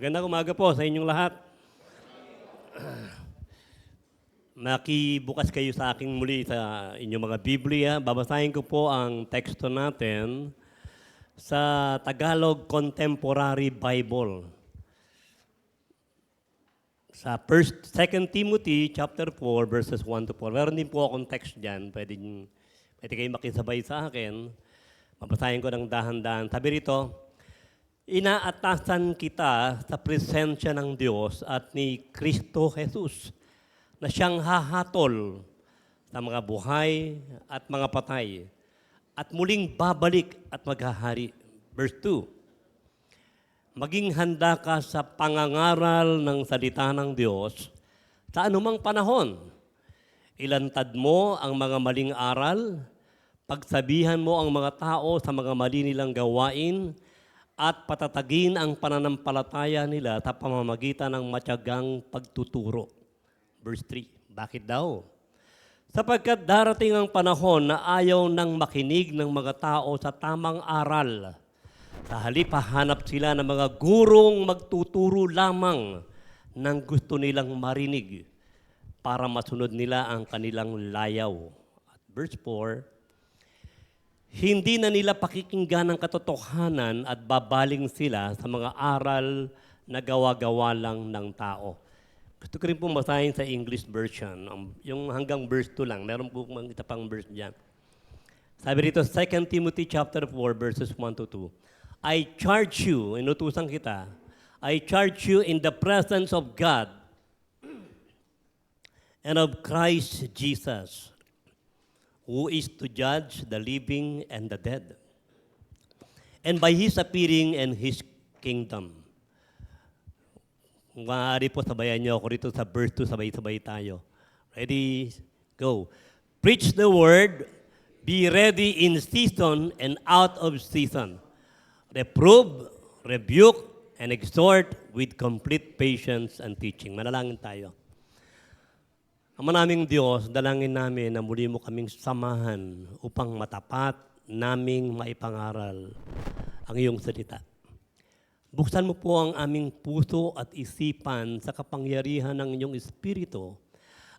Magandang umaga po sa inyong lahat. Nakibukas kayo sa aking muli sa inyong mga Biblia. Babasahin ko po ang teksto natin sa Tagalog Contemporary Bible. Sa 2 Timothy chapter 4 verses 1 to 4. Meron din po akong text diyan. Pwede kayo makisabay sa akin. Babasahin ko ng dahan-dahan. Sabi rito, inaatasan kita sa presensya ng Diyos at ni Kristo Jesus na siyang hahatol sa mga buhay at mga patay at muling babalik at maghahari. Verse 2, maging handa ka sa pangangaral ng salita ng Diyos sa anumang panahon. Ilantad mo ang mga maling aral, pagsabihan mo ang mga tao sa mga mali nilang gawain, at patatagin ang pananampalataya nila sa pamamagitan ng matyagang pagtuturo. Verse 3, bakit daw? Sapagkat darating ang panahon na ayaw nang makinig ng mga tao sa tamang aral. Sa halip hahanap sila ng mga gurong magtuturo lamang ng gusto nilang marinig para masunod nila ang kanilang layaw. At verse 4, hindi na nila pakikinggan ang katotohanan at babaling sila sa mga aral na gawa-gawa lang ng tao. Gusto ko rin pong basahin sa English version, yung hanggang verse 2 lang. Meron po mga pang verse dyan. Sabi rito, 2 Timothy chapter 4 verses 1 to 2. I charge you, inutusan kita, I charge you in the presence of God and of Christ Jesus, who is to judge the living and the dead, and by His appearing and His kingdom. Kung maaari po, sabayan niyo ako rito sa verse 2, sabay-sabay tayo. Ready? Go. Preach the word, be ready in season and out of season. Reprove, rebuke, and exhort with complete patience and teaching. Manalangin tayo. Ama naming Diyos, dalangin namin na muli mo kaming samahan upang matapat naming maipangaral ang iyong salita. Buksan mo po ang aming puso at isipan sa kapangyarihan ng iyong Espiritu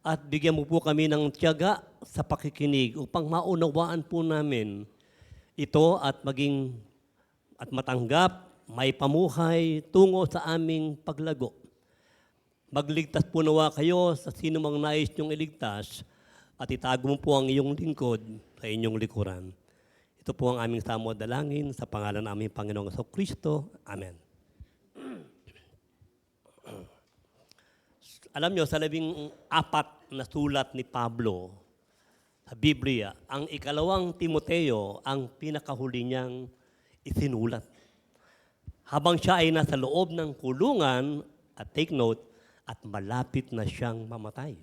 at bigyan mo po kami ng tiyaga sa pakikinig upang maunawaan po namin ito at matanggap, maipamuhay tungo sa aming paglago. Magligtas po nawa kayo sa sino mang nais niyong iligtas at itago mo po ang iyong lingkod sa inyong likuran. Ito po ang aming samo at dalangin sa pangalan ng aming Panginoong Kristo. Amen. Alam niyo, sa 14 na sulat ni Pablo sa Biblia, ang ikalawang Timoteo ang pinakahuli niyang isinulat. Habang siya ay nasa loob ng kulungan, at take note, at malapit na siyang mamatay.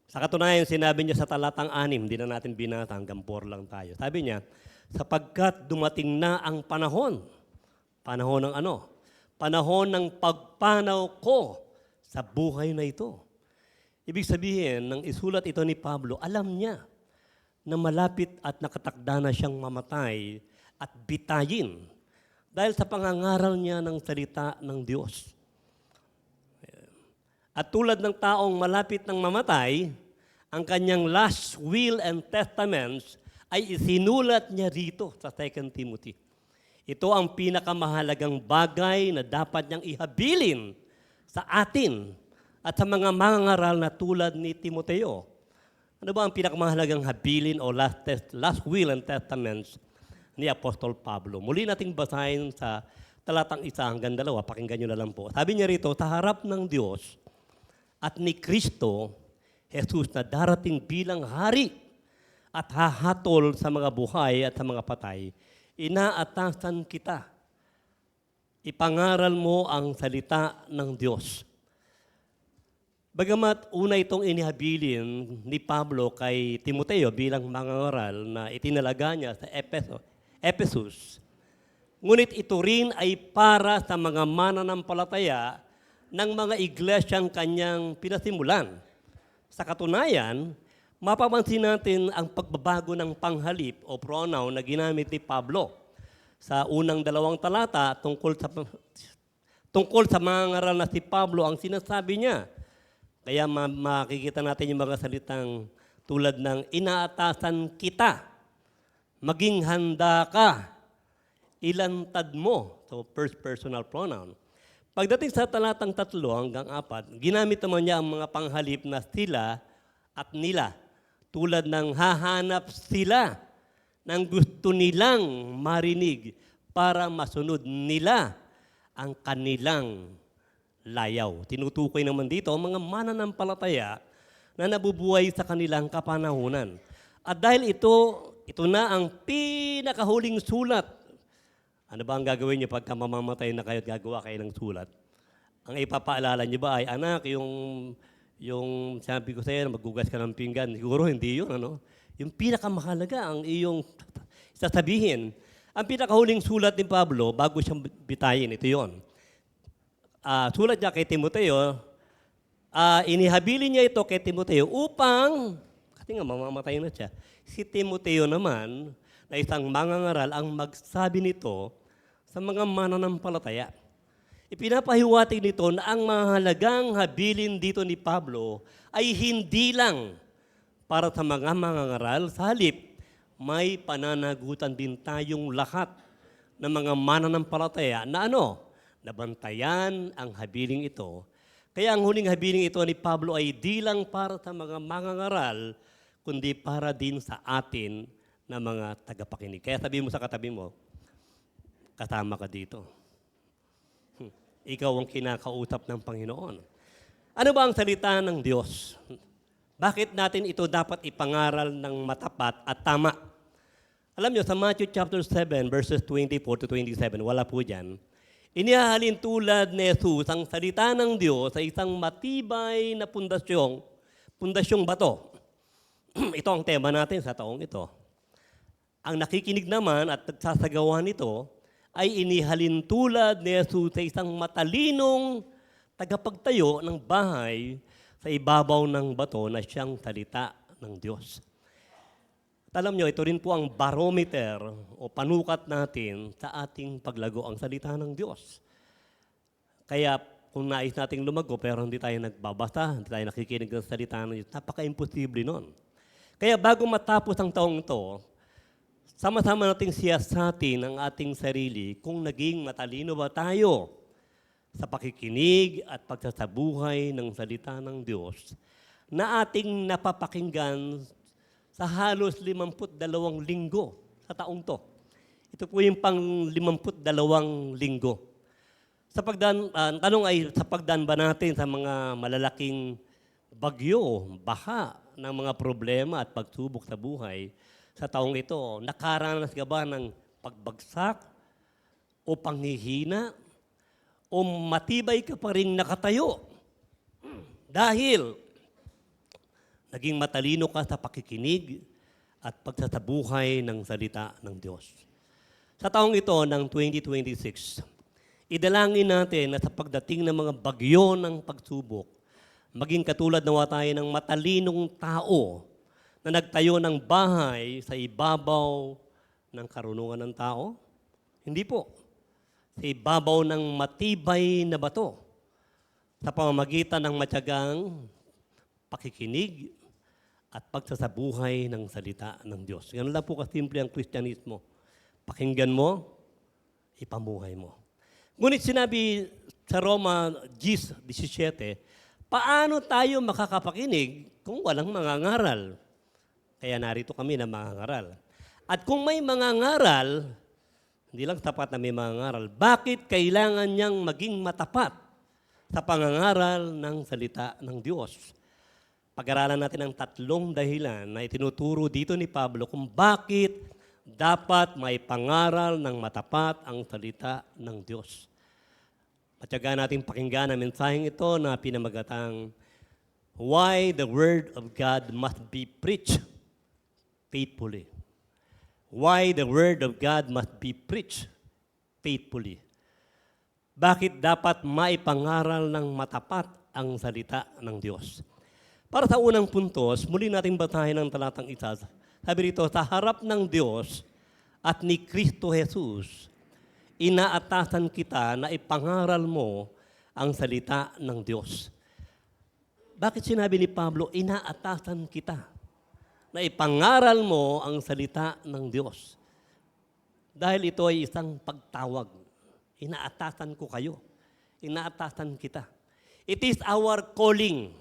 Sa katunayan, sinabi niya sa talatang 6, hindi na natin binasa, hanggang 4 lang tayo. Sabi niya, sapagkat dumating na ang panahon. Panahon ng ano? Panahon ng pagpanaw ko sa buhay na ito. Ibig sabihin, nang isulat ito ni Pablo, alam niya na malapit at nakatakda na siyang mamatay at bitayin dahil sa pangangaral niya ng salita ng Diyos. At tulad ng taong malapit ng mamatay, ang kanyang last will and testaments ay isinulat niya rito sa 2 Timothy. Ito ang pinakamahalagang bagay na dapat niyang ihabilin sa atin at sa mga mangangaral na tulad ni Timoteo. Ano ba ang pinakamahalagang habilin o last will and testaments ni Apostol Pablo? Muli nating basahin sa talatang 1 hanggang 2, pakinggan nyo na lang po. Sabi niya rito, sa harap ng Diyos at ni Kristo, Jesus na darating bilang hari at hahatol sa mga buhay at sa mga patay, inaatasan kita. Ipangaral mo ang salita ng Diyos. Bagamat una itong inihabilin ni Pablo kay Timoteo bilang mangangaral na itinalaga niya sa Ephesus, ngunit ito rin ay para sa mga mananampalataya ng mga iglesyang kanyang pinasimulan. Sa katunayan, mapapansin natin ang pagbabago ng panghalip o pronoun na ginamit ni Pablo sa unang 2 talata tungkol sa mga ngaral na si Pablo ang sinasabi niya. Kaya makikita natin yung mga salitang tulad ng inaatasan kita, maging handa ka, ilantad mo. So, first personal pronoun. Pagdating sa talatang 3 hanggang 4, ginamit naman niya ang mga panghalip na sila at nila. Tulad ng hahanap sila ng gusto nilang marinig para masunod nila ang kanilang layaw. Tinutukoy naman dito ang mga mananampalataya na nabubuhay sa kanilang kapanahunan. At dahil ito na ang pinakahuling sulat. Ano ba ang gagawin niyo pagka mamamatay na kayo at gagawa kayo ng sulat? Ang ipapaalala niyo ba ay, anak, yung sabi ko sa'yo, maggugas ka ng pinggan. Siguro hindi yun, ano? Yung pinakamahalaga ang iyong sasabihin. Ang pinakahuling sulat ni Pablo, bago siyang bitayin, ito yun. Sulat niya kay Timoteo, inihabilin niya ito kay Timoteo upang, kasi nga mamamatay na siya, si Timoteo naman, na isang mangangaral, ang magsabi nito sa mga mananampalataya. Ipinapahiwatig nito na ang mahalagang habilin dito ni Pablo ay hindi lang para sa mga mangangaral, sa halip, may pananagutan din tayong lahat ng mga mananampalataya na nabantayan ang habiling ito. Kaya ang huling habiling ito ni Pablo ay di lang para sa mga mangangaral, kundi para din sa atin na mga tagapakinig. Kaya sabihin mo sa katabi mo, kasama ka dito. Ikaw ang kinakausap ng Panginoon. Ano ba ang salita ng Diyos? Bakit natin ito dapat ipangaral ng matapat at tama? Alam niyo, sa Matthew chapter 7, verses 24 to 27, wala po dyan, inihahalin tulad ni Jesus ang salita ng Diyos sa isang matibay na pundasyong bato. Ito ang tema natin sa taong ito. Ang nakikinig naman at nagsasagawa nito ay inihalin tulad ni Jesus sa isang matalinong tagapagtayo ng bahay sa ibabaw ng bato na siyang salita ng Diyos. At alam nyo, ito rin po ang barometer o panukat natin sa ating paglago ang salita ng Diyos. Kaya kung nais nating lumago pero hindi tayo nagbabasa, hindi tayo nakikinig ng salita ng Diyos, napaka-imposible nun. Kaya bago matapos ang taong ito, sama-sama nating siyasatin ang ating sarili kung naging matalino ba tayo sa pakikinig at pagsasabuhay ng salita ng Diyos na ating napapakinggan sa halos 52 linggo sa taong to. Ito po yung pang 52 linggo. Tanong ay sa pagdaan ba natin sa mga malalaking bagyo, baha ng mga problema at pagsubok sa buhay, sa taong ito, nakaranas ka ba ng pagbagsak o panghihina o matibay ka pa rin nakatayo dahil naging matalino ka sa pakikinig at pagsasabuhay ng salita ng Diyos. Sa taong ito ng 2026, idalangin natin na sa pagdating ng mga bagyo ng pagsubok, maging katulad nawa tayo ng matalinong tao na nagtayo ng bahay sa ibabaw ng karunungan ng tao? Hindi po. Sa ibabaw ng matibay na bato sa pamamagitan ng matyagang pakikinig at pagsasabuhay ng salita ng Diyos. Ganun lang po kasimple ang Kristyanismo. Pakinggan mo, ipamuhay mo. Ngunit sinabi sa Roma 10:17, paano tayo makakapakinig kung walang mangangaral? Kaya narito kami na mangangaral. At kung may mangangaral, hindi lang tapat na may mangangaral, bakit kailangan niyang maging matapat sa pangangaral ng salita ng Diyos? Pag-aralan natin ang 3 dahilan na itinuturo dito ni Pablo kung bakit dapat may pangaral ng matapat ang salita ng Diyos. Patyaga natin pakinggan ang mensaheng ito na pinamagatang Why the Word of God Must Be Preached Faithfully. Why the Word of God must be preached faithfully. Bakit dapat maipangaral ng matapat ang salita ng Diyos? Para sa unang puntos, muli natin batahin ang talatang 1. Sabi rito, sa harap ng Diyos at ni Kristo Jesus, inaatasan kita na ipangaral mo ang salita ng Diyos. Bakit sinabi ni Pablo, inaatasan kita na ipangaral mo ang salita ng Diyos? Dahil ito ay isang pagtawag. Inaatasan ko kayo. Inaatasan kita. It is our calling.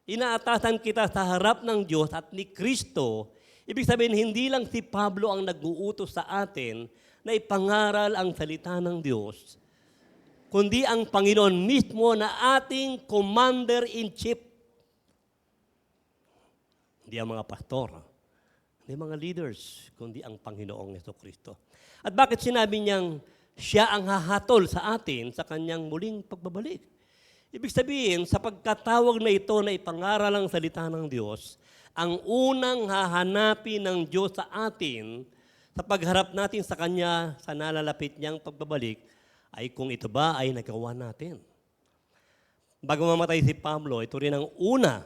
Inaatasan kita sa harap ng Diyos at ni Kristo. Ibig sabihin, hindi lang si Pablo ang nag-uutos sa atin na ipangaral ang salita ng Diyos, kundi ang Panginoon mismo na ating Commander-in-Chief. Hindi ang mga pastor, hindi mga leaders, kundi ang Panginoong Jesucristo. At bakit sinabi niyang siya ang hahatol sa atin sa kanyang muling pagbabalik? Ibig sabihin, sa pagkatawag na ito na ipangaral ang salita ng Diyos, ang unang hahanapin ng Diyos sa atin sa pagharap natin sa Kanya sa nalalapit niyang pagbabalik ay kung ito ba ay nagawa natin. Bago mamatay si Pablo, ito rin ang una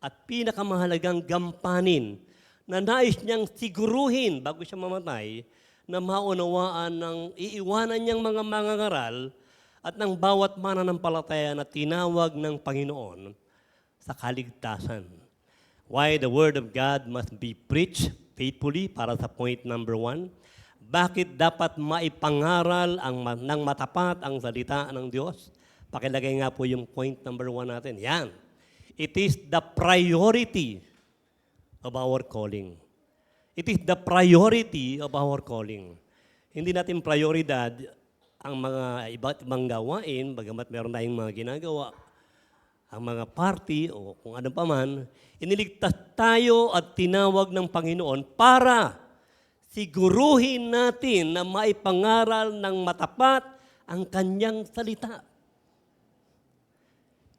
at pinakamahalagang gampanin na nais niyang siguruhin bago siya mamatay na maunawaan ng iiwanan niyang mga mangangaral at ng bawat mananampalataya na tinawag ng Panginoon sa kaligtasan. Why the Word of God must be preached faithfully para sa point number 1. Bakit dapat maipangaral ng matapat ang salita ng Diyos? Pakilagay nga po yung point number 1 natin. Yan. It is the priority of our calling. It is the priority of our calling. Hindi natin prioridad ang mga iba't ibang gawain, bagamat meron tayong mga ginagawa, ang mga party o kung ano pa man, iniligtas tayo at tinawag ng Panginoon para siguruhin natin na maipangaral ng matapat ang Kanyang salita.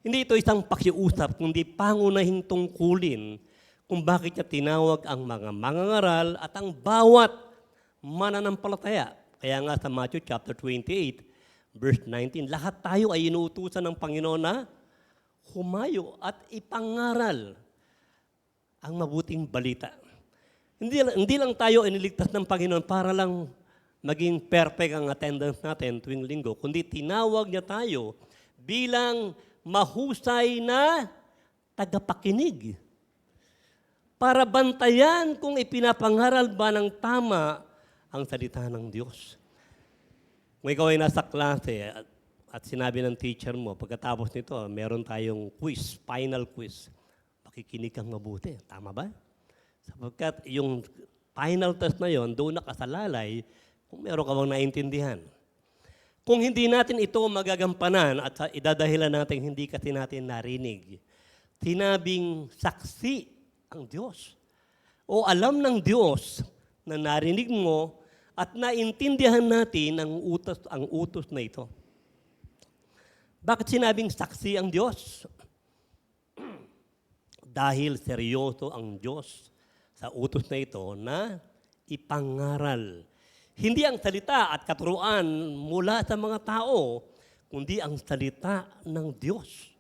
Hindi ito isang pakiusap, kundi pangunahing tungkulin kung bakit niya tinawag ang mga mangangaral at ang bawat mananampalataya. Kaya nga sa Matthew chapter 28, verse 19, lahat tayo ay inuutusan ng Panginoon na humayo at ipangaral ang mabuting balita. Hindi lang tayo iniligtas ng Panginoon para lang maging perfect ang attendance natin tuwing linggo, kundi tinawag niya tayo bilang mahusay na tagapakinig para bantayan kung ipinapangaral ba ng tama ang salita ng Diyos. Kung ikaw ay nasa klase at sinabi ng teacher mo, pagkatapos nito, meron tayong quiz, final quiz. Makikinig kang mabuti. Tama ba? Sapagkat yung final test na yon, doon nakasalalay kung meron ka bang naintindihan. Kung hindi natin ito magagampanan at idadahilan natin hindi kasi natin narinig, sinabing saksi ang Diyos o alam ng Diyos na narinig mo at naintindihan natin ang utos na ito. Bakit sinabing saksi ang Diyos? Dahil seryoso ang Diyos sa utos na ito na ipangaral. Hindi ang salita at katuruan mula sa mga tao, kundi ang salita ng Diyos.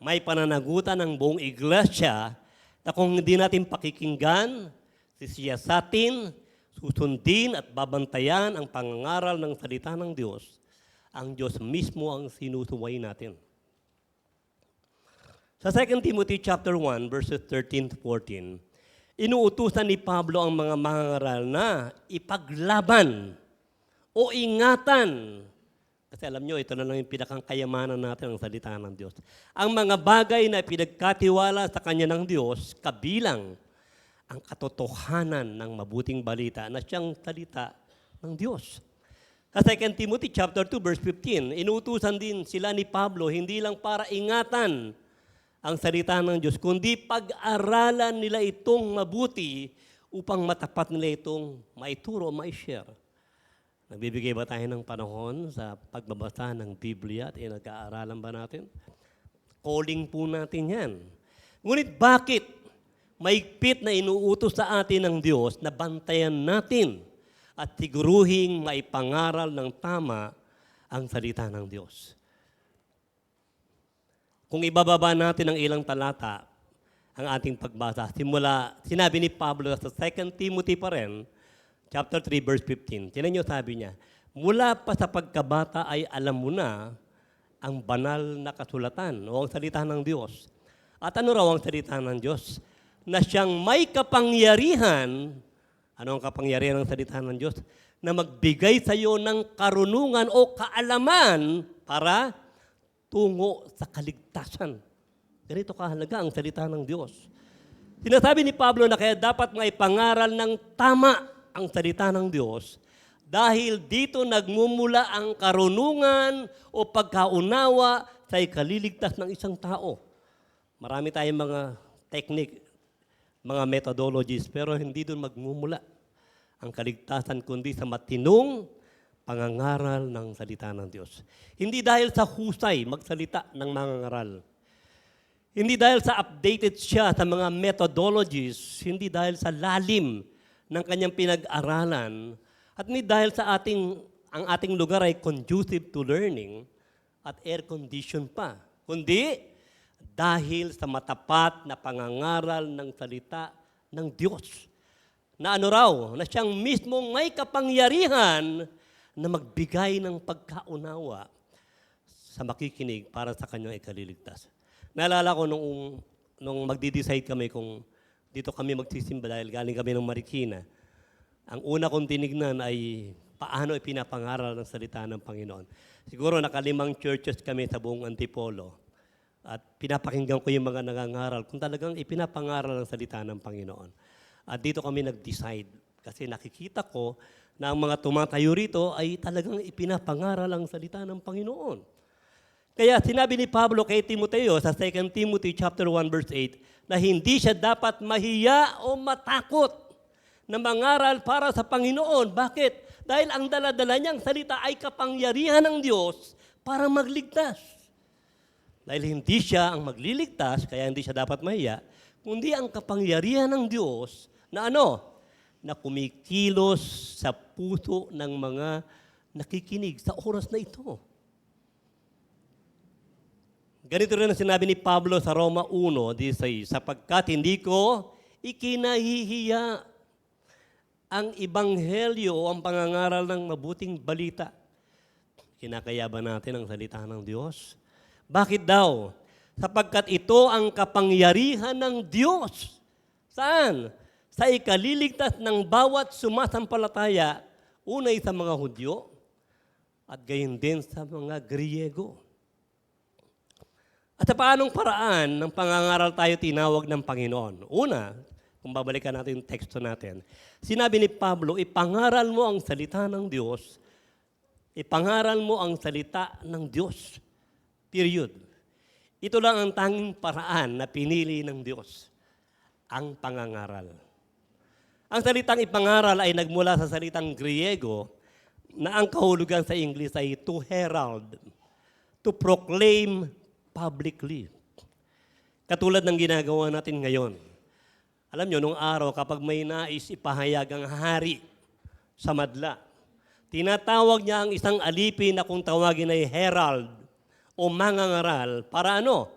May pananagutan ng buong iglesia na kung hindi natin pakikinggan, sisiyasatin, susundin at babantayan ang pangangaral ng salita ng Diyos, ang Diyos mismo ang sinusuway natin. Sa 2 Timothy chapter 1, verses 13 to 14, inuutusan ni Pablo ang mga mangangaral na ipaglaban o ingatan. Kasi alam nyo, ito na lang yung pinakang kayamanan natin ang salita ng Diyos. Ang mga bagay na pinagkatiwala sa Kanya ng Diyos, kabilang ang katotohanan ng mabuting balita na siyang salita ng Diyos. Sa 2 Timothy chapter 2, verse 15, inuutusan din sila ni Pablo, hindi lang para ingatan ang salita ng Diyos, kundi pag-aralan nila itong mabuti upang matapat nila itong maituro, mai-share. Nagbibigay ba tayo ng panahon sa pagbabasa ng Biblia at nag-aaralan ba natin? Calling po natin yan. Ngunit bakit maigpit na inuutos sa atin ng Diyos na bantayan natin at siguruhing maipangaral ng tama ang salita ng Diyos? Kung ibababa natin ang ilang talata, ang ating pagbasa, sinabi ni Pablo sa 2 Timothy pa rin, chapter 3, verse 15. Tinan niyo, sabi niya, mula pa sa pagkabata ay alam mo na ang banal na kasulatan o ang salita ng Diyos. At ano raw ang salita ng Diyos? Na siyang may kapangyarihan, ano ang kapangyarihan ng salita ng Diyos? Na magbigay sa iyo ng karunungan o kaalaman para tungo sa kaligtasan. Ganito kahalaga ang salita ng Diyos. Sinasabi ni Pablo na kaya dapat maipangaral ng tama ang salita ng Diyos dahil dito nagmumula ang karunungan o pagkaunawa sa ikaliligtas ng isang tao. Marami tayong mga technique, mga methodologies, pero hindi doon magmumula ang kaligtasan kundi sa matinong pangangaral ng salita ng Diyos. Hindi dahil sa husay magsalita ng mangangaral. Hindi dahil sa updated siya sa mga methodologies, hindi dahil sa lalim ng kanyang pinag-aralan, at hindi dahil sa ang ating lugar ay conducive to learning at air condition pa, kundi dahil sa matapat na pangangaral ng salita ng Diyos. Na ano raw, na siyang mismong may kapangyarihan na magbigay ng pagkaunawa sa makikinig para sa kanyang ikaliligtas. Naalala ko nung magdi-decide kami kung dito kami magsisimba dahil galing kami ng Marikina, ang una kong tinignan ay paano ipinapangaral ng salita ng Panginoon. Siguro nakalimang churches kami sa buong Antipolo at pinapakinggan ko yung mga nangangaral kung talagang ipinapangaral ng salita ng Panginoon. At dito kami nag-decide kasi nakikita ko na ang mga tumatayo rito ay talagang ipinapangaral ang salita ng Panginoon. Kaya sinabi ni Pablo kay Timoteo sa 2 Timothy chapter 1 verse 8 na hindi siya dapat mahiya o matakot na mangaral para sa Panginoon. Bakit? Dahil ang dala-dala niyang salita ay kapangyarihan ng Diyos para magligtas. Dahil hindi siya ang magliligtas, kaya hindi siya dapat mahiya, kundi ang kapangyarihan ng Diyos na ano? Na kumikilos sa puso ng mga nakikinig sa oras na ito. Ganito rin ang sinabi ni Pablo sa Roma 1:16, sapagkat hindi ko ikinahihiya ang ebanghelyo o ang pangangaral ng mabuting balita. Kinakaya ba natin ang salita ng Diyos? Bakit daw? Sapagkat ito ang kapangyarihan ng Diyos. Saan? Sa ikaliligtas ng bawat sumasampalataya, unay sa mga Hudyo at gayon din sa mga Griego. At sa paanong paraan ng pangangaral tayo tinawag ng Panginoon? Una, kung babalikan natin yung teksto natin, sinabi ni Pablo, ipangaral mo ang salita ng Diyos, ipangaral mo ang salita ng Diyos. Period. Ito lang ang tanging paraan na pinili ng Diyos, ang pangangaral. Ang salitang ipangaral ay nagmula sa salitang Griego na ang kahulugan sa English ay to herald, to proclaim publicly. Katulad ng ginagawa natin ngayon. Alam nyo, nung araw, kapag may nais ipahayag ang hari sa madla, tinatawag niya ang isang alipin na kung tawagin ay herald o mangangaral. Para ano?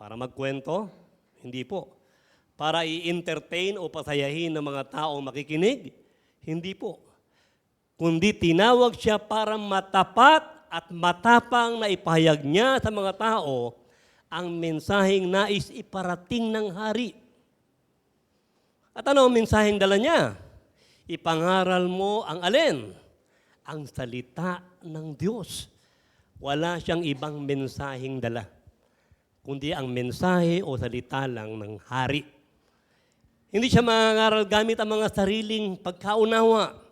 Para magkwento? Hindi po. Para i-entertain o pasayahin ng mga taong makikinig? Hindi po. Kundi tinawag siya para matapat at matapang na ipahayag niya sa mga tao ang mensaheng nais iparating ng hari. At ano ang mensaheng dala niya? Ipangaral mo ang alin? Ang salita ng Diyos. Wala siyang ibang mensaheng dala, kundi ang mensahe o salita lang ng hari. Hindi siya mangangaral gamit ang mga sariling pagkaunawa.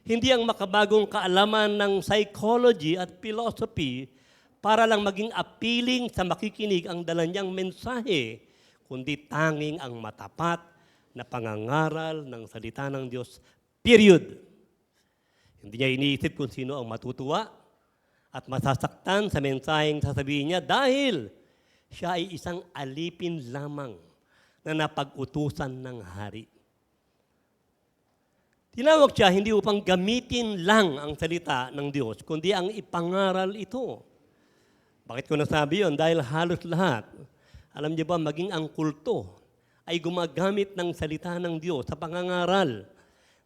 Hindi ang makabagong kaalaman ng psychology at philosophy para lang maging appealing sa makikinig ang dala niyang mensahe, kundi tanging ang matapat na pangangaral ng salita ng Diyos, period. Hindi niya iniisip kung sino ang matutuwa at masasaktan sa mensaheng sasabihin niya dahil siya ay isang alipin lamang na napag-utusan ng hari. Tinawag siya hindi upang gamitin lang ang salita ng Diyos, kundi ang ipangaral ito. Bakit ko nasabi yun? Dahil halos lahat, alam niyo ba, maging ang kulto ay gumagamit ng salita ng Diyos sa pangangaral.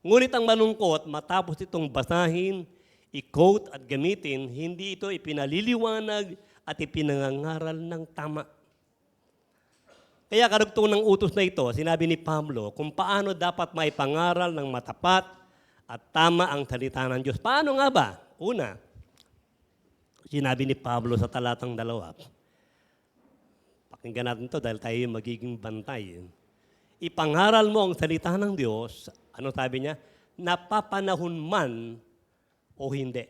Ngunit ang malungkot, matapos itong basahin, i-quote at gamitin, hindi ito ipinaliliwanag at ipinangangaral ng tama. Kaya karugtong ng utos na ito, sinabi ni Pablo kung paano dapat maipangaral ng matapat at tama ang salita ng Diyos. Paano nga ba? Una, sinabi ni Pablo sa talatang 2. Pakinggan natin ito dahil tayo yung magiging bantay. Ipangaral mo ang salita ng Diyos, ano sabi niya? Napapanahon man o hindi.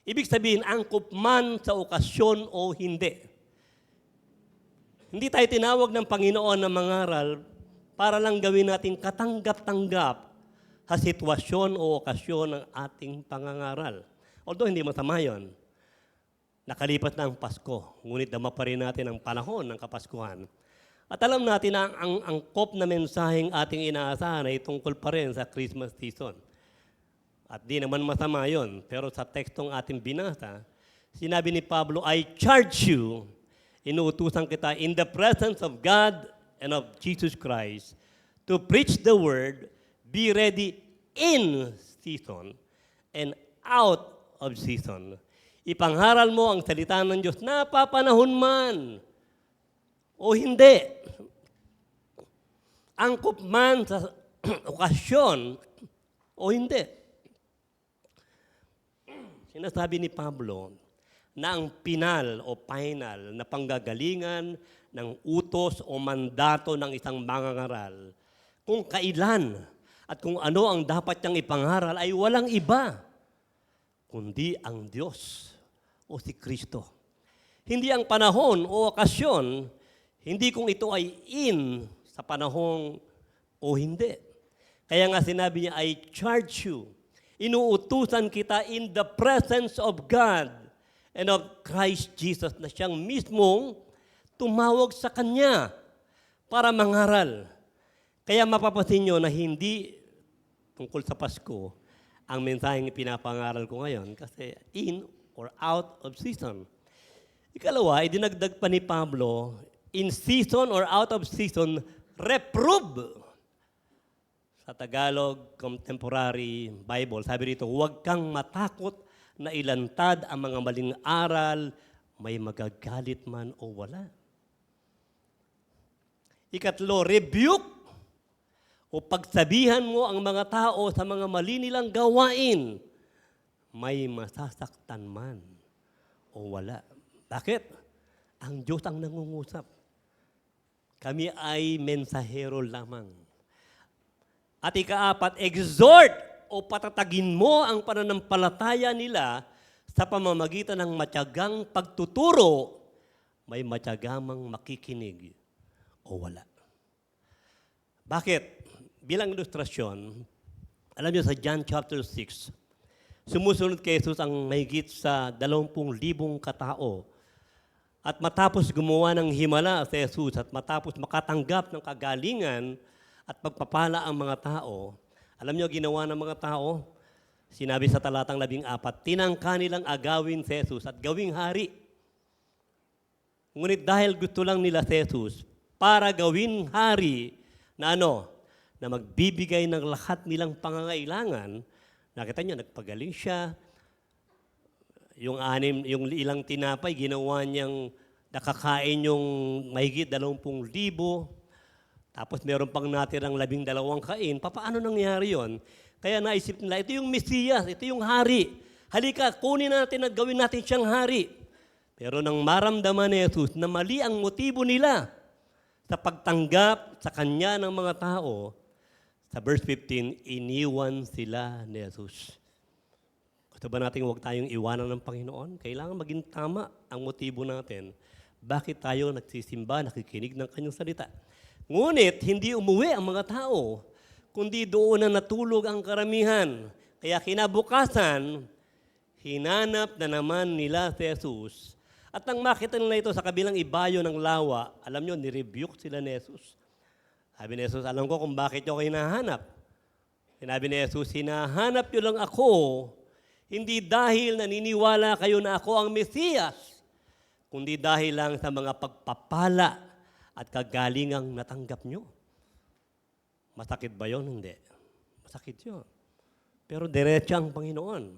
Ibig sabihin, angkop man sa okasyon o hindi. Hindi tayo tinawag ng Panginoon na mangaral para lang gawin natin katanggap-tanggap sa sitwasyon o okasyon ng ating pangangaral. Although hindi masama yun. Nakalipat na ang Pasko, ngunit dama pa rin natin ang panahon ng Kapaskuhan. At alam natin na ang angkop na mensaheng ating inaasahan ay tungkol pa rin sa Christmas season. At di naman masama yun. Pero sa tekstong ating binasa, sinabi ni Pablo, I charge you, inuutusan kita in the presence of God and of Jesus Christ to preach the word, be ready in season and out of season. Ipangharal mo ang salita ng Diyos, napapanahon man o hindi. Angkop man sa okasyon o hindi. Sinasabi ni Pablo na ang final o final na panggagalingan ng utos o mandato ng isang mangangaral, kung kailan at kung ano ang dapat niyang ipangaral ay walang iba, kundi ang Diyos o si Kristo. Hindi ang panahon o okasyon, hindi kung ito ay in sa panahon o hindi. Kaya nga sinabi niya, I charge you, inuutusan kita in the presence of God and of Christ Jesus na siyang mismong tumawag sa Kanya para mangaral. Kaya mapapansin nyo na hindi tungkol sa Pasko ang mensaheng pinapangaral ko ngayon kasi in or out of season. Ikalawa, idinagdag pa ni Pablo, in season or out of season, reprove. Sa Tagalog Contemporary Bible, sabi rito, huwag kang matakot na ilantad ang mga maling aral, may magagalit man o wala. Ikatlo, rebuke o pagsabihan mo ang mga tao sa mga mali nilang gawain, may masasaktan man o wala. Bakit? Ang Diyos ang nangungusap. Kami ay mensahero lamang. At ikaapat, exhort o patatagin mo ang pananampalataya nila sa pamamagitan ng matyagang pagtuturo, may matyagamang makikinig o wala. Bakit? Bilang ilustrasyon, alam niyo sa John chapter 6, sumusunod kay Jesus ang mahigit sa 20,000 katao. At matapos gumawa ng himala si Jesus at matapos makatanggap ng kagalingan at pagpapala ang mga tao, alam niyo ginawa ng mga tao? Sinabi sa talatang 14, tinangka nilang agawin si Jesus at gawing hari. Ngunit dahil gusto lang nila si Jesus para gawing hari na na magbibigay ng lahat nilang pangangailangan, nakita niyo, nagpagaling siya, yung ilang tinapay, ginawa niyang nakakain yung mahigit 20,000. Tapos meron pang natirang 12 kain. Paano nangyari yon? Kaya naisip nila, ito yung Mesiyas, ito yung hari. Halika, kunin natin at gawin natin siyang hari. Pero nang maramdaman ni Jesus na mali ang motibo nila sa pagtanggap sa Kanya ng mga tao, sa verse 15, iniwan sila ni Jesus. Gusto ba natin huwag tayong iwanan ng Panginoon? Kailangan maging tama ang motibo natin. Bakit tayo nagsisimba, nakikinig ng Kanyang salita? Ngunit, hindi umuwi ang mga tao, kundi doon na natulog ang karamihan. Kaya kinabukasan, hinanap na naman nila si Jesus. At nang makita nila ito sa kabilang ibayo ng lawa, alam nyo, nirebuke sila ni Jesus. Sabi ni Jesus, alam ko kung bakit nyo kayo hinahanap. Sinabi ni Jesus, hinahanap nyo lang ako, hindi dahil naniniwala kayo na ako ang Mesiyas, kundi dahil lang sa mga pagpapala at kagalingang natanggap nyo. Masakit ba yon? Hindi. Masakit yun. Pero diretso ang Panginoon.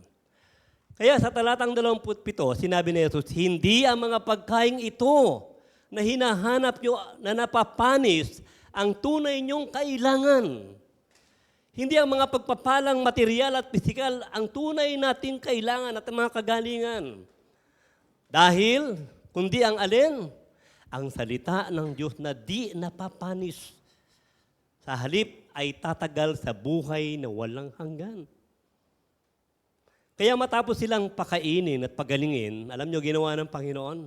Kaya sa talatang 27, sinabi ni Jesus, hindi ang mga pagkain ito na hinahanap nyo na napapanis ang tunay nyong kailangan. Hindi ang mga pagpapalang material at pisikal ang tunay nating kailangan at mga kagalingan. Dahil, kundi ang alin? Ang salita ng Diyos na di napapanis. Sa halip ay tatagal sa buhay na walang hanggan. Kaya matapos silang pakainin at pagalingin, alam nyo ginawa ng Panginoon?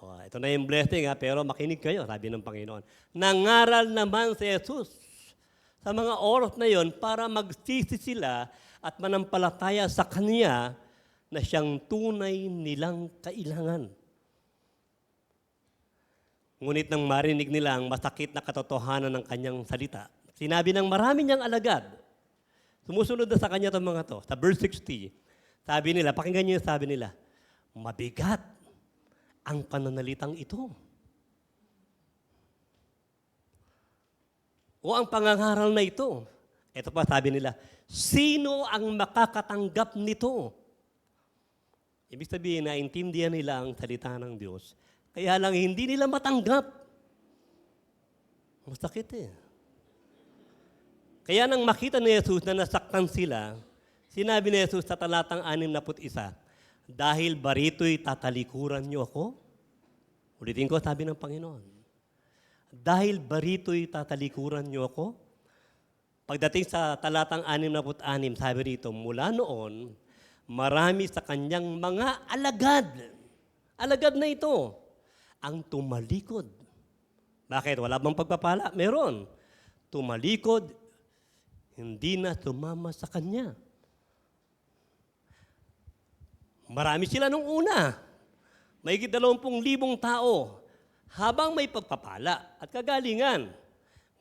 Oh, ito na yung blessing pero makinig kayo, sabi ng Panginoon. Nangaral naman si Jesus sa mga oras na yon para magsisi sila at manampalataya sa Kanya na siyang tunay nilang kailangan. Ngunit nang marinig nila ang masakit na katotohanan ng Kanyang salita, sinabi ng marami niyang alagad, sumusunod na sa Kanya itong mga to. Sa verse 60, sabi nila, pakinggan niyo yung sabi nila, mabigat ang pananalitang ito. O ang pangangaral na ito. Ito pa sabi nila, sino ang makakatanggap nito? Ibig sabihin, naintindihan nila ang salita ng Diyos. Kaya lang hindi nila matanggap. Masakit eh. Kaya nang makita ni Jesus na nasaktan sila, sinabi ni Jesus sa talatang 61, dahil barito'y tatalikuran niyo ako? Ulitin ko, sabi ng Panginoon. Dahil barito'y tatalikuran niyo ako? Pagdating sa talatang 66, sabi rito, mula noon, marami sa kanyang mga alagad. Alagad na ito, ang tumalikod. Bakit? Wala bang pagpapala? Meron. Tumalikod, hindi na sumama sa kanya. Marami sila nung una. Mahigit 20,000 tao. Habang may pagpapala at kagalingan.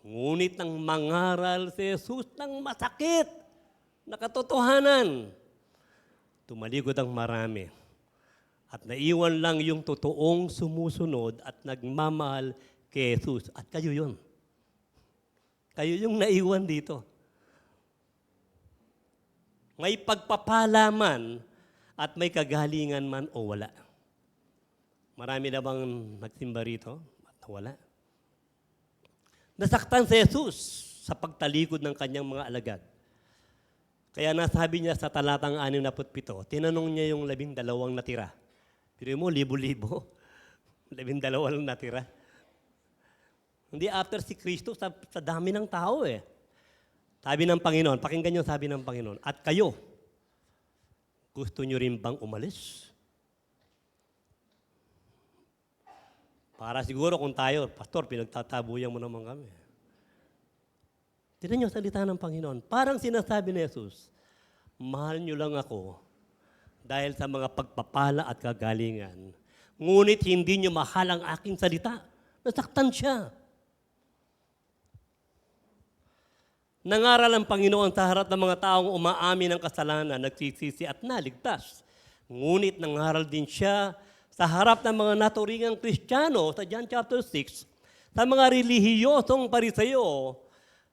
Ngunit nang mangaral si Jesus ng masakit na katotohanan, tumalikod ang marami. At naiwan lang yung totoong sumusunod at nagmamahal kay Jesus. At kayo yun. Kayo yung naiwan dito. May pagpapala man at may kagalingan man o wala. Marami na bang nagsimba rito at wala? Nasaktan si Jesus sa pagtalikod ng kanyang mga alagad. Kaya nasabi niya sa talatang 67, tinanong niya yung 12 natira. Pero mo, libo-libo. 12 lang natira. Hindi after si Kristo sa dami ng tao eh. Sabi ng Panginoon, pakinggan niyo sabi ng Panginoon, at kayo, gusto niyo rin bang umalis? Para siguro kung tayo, Pastor, pinagtatabuyan mo naman kami. Tignan niyo salita ng Panginoon. Parang sinasabi ni Jesus, mahal niyo lang ako dahil sa mga pagpapala at kagalingan. Ngunit hindi niyo mahal ang aking salita. Nasaktan siya. Nangaral ang Panginoon sa harap ng mga taong umaamin ng kasalanan, nagsisisi at naligtas. Ngunit nangaral din siya sa harap ng mga naturingang Kristiyano sa John chapter 6, sa mga relihiyosong Pariseo,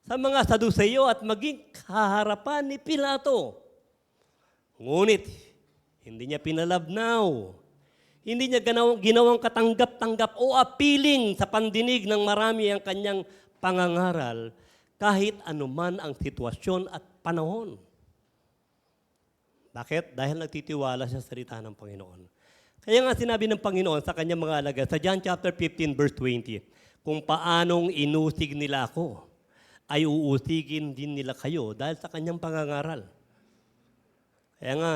sa mga Saduceo at maging kaharapan ni Pilato. Ngunit, hindi niya pinalabnaw. Hindi niya ginawang katanggap-tanggap o appealing sa pandinig ng marami ang kanyang pangangaral kahit anuman ang sitwasyon at panahon. Bakit? Dahil nagtitiwala siya sa salita ng Panginoon. Kaya nga sinabi ng Panginoon sa kanyang mga alagad, sa John chapter 15 verse 20, kung paanong inusig nila ako, ay uusigin din nila kayo dahil sa kanyang pangangaral. Kaya nga,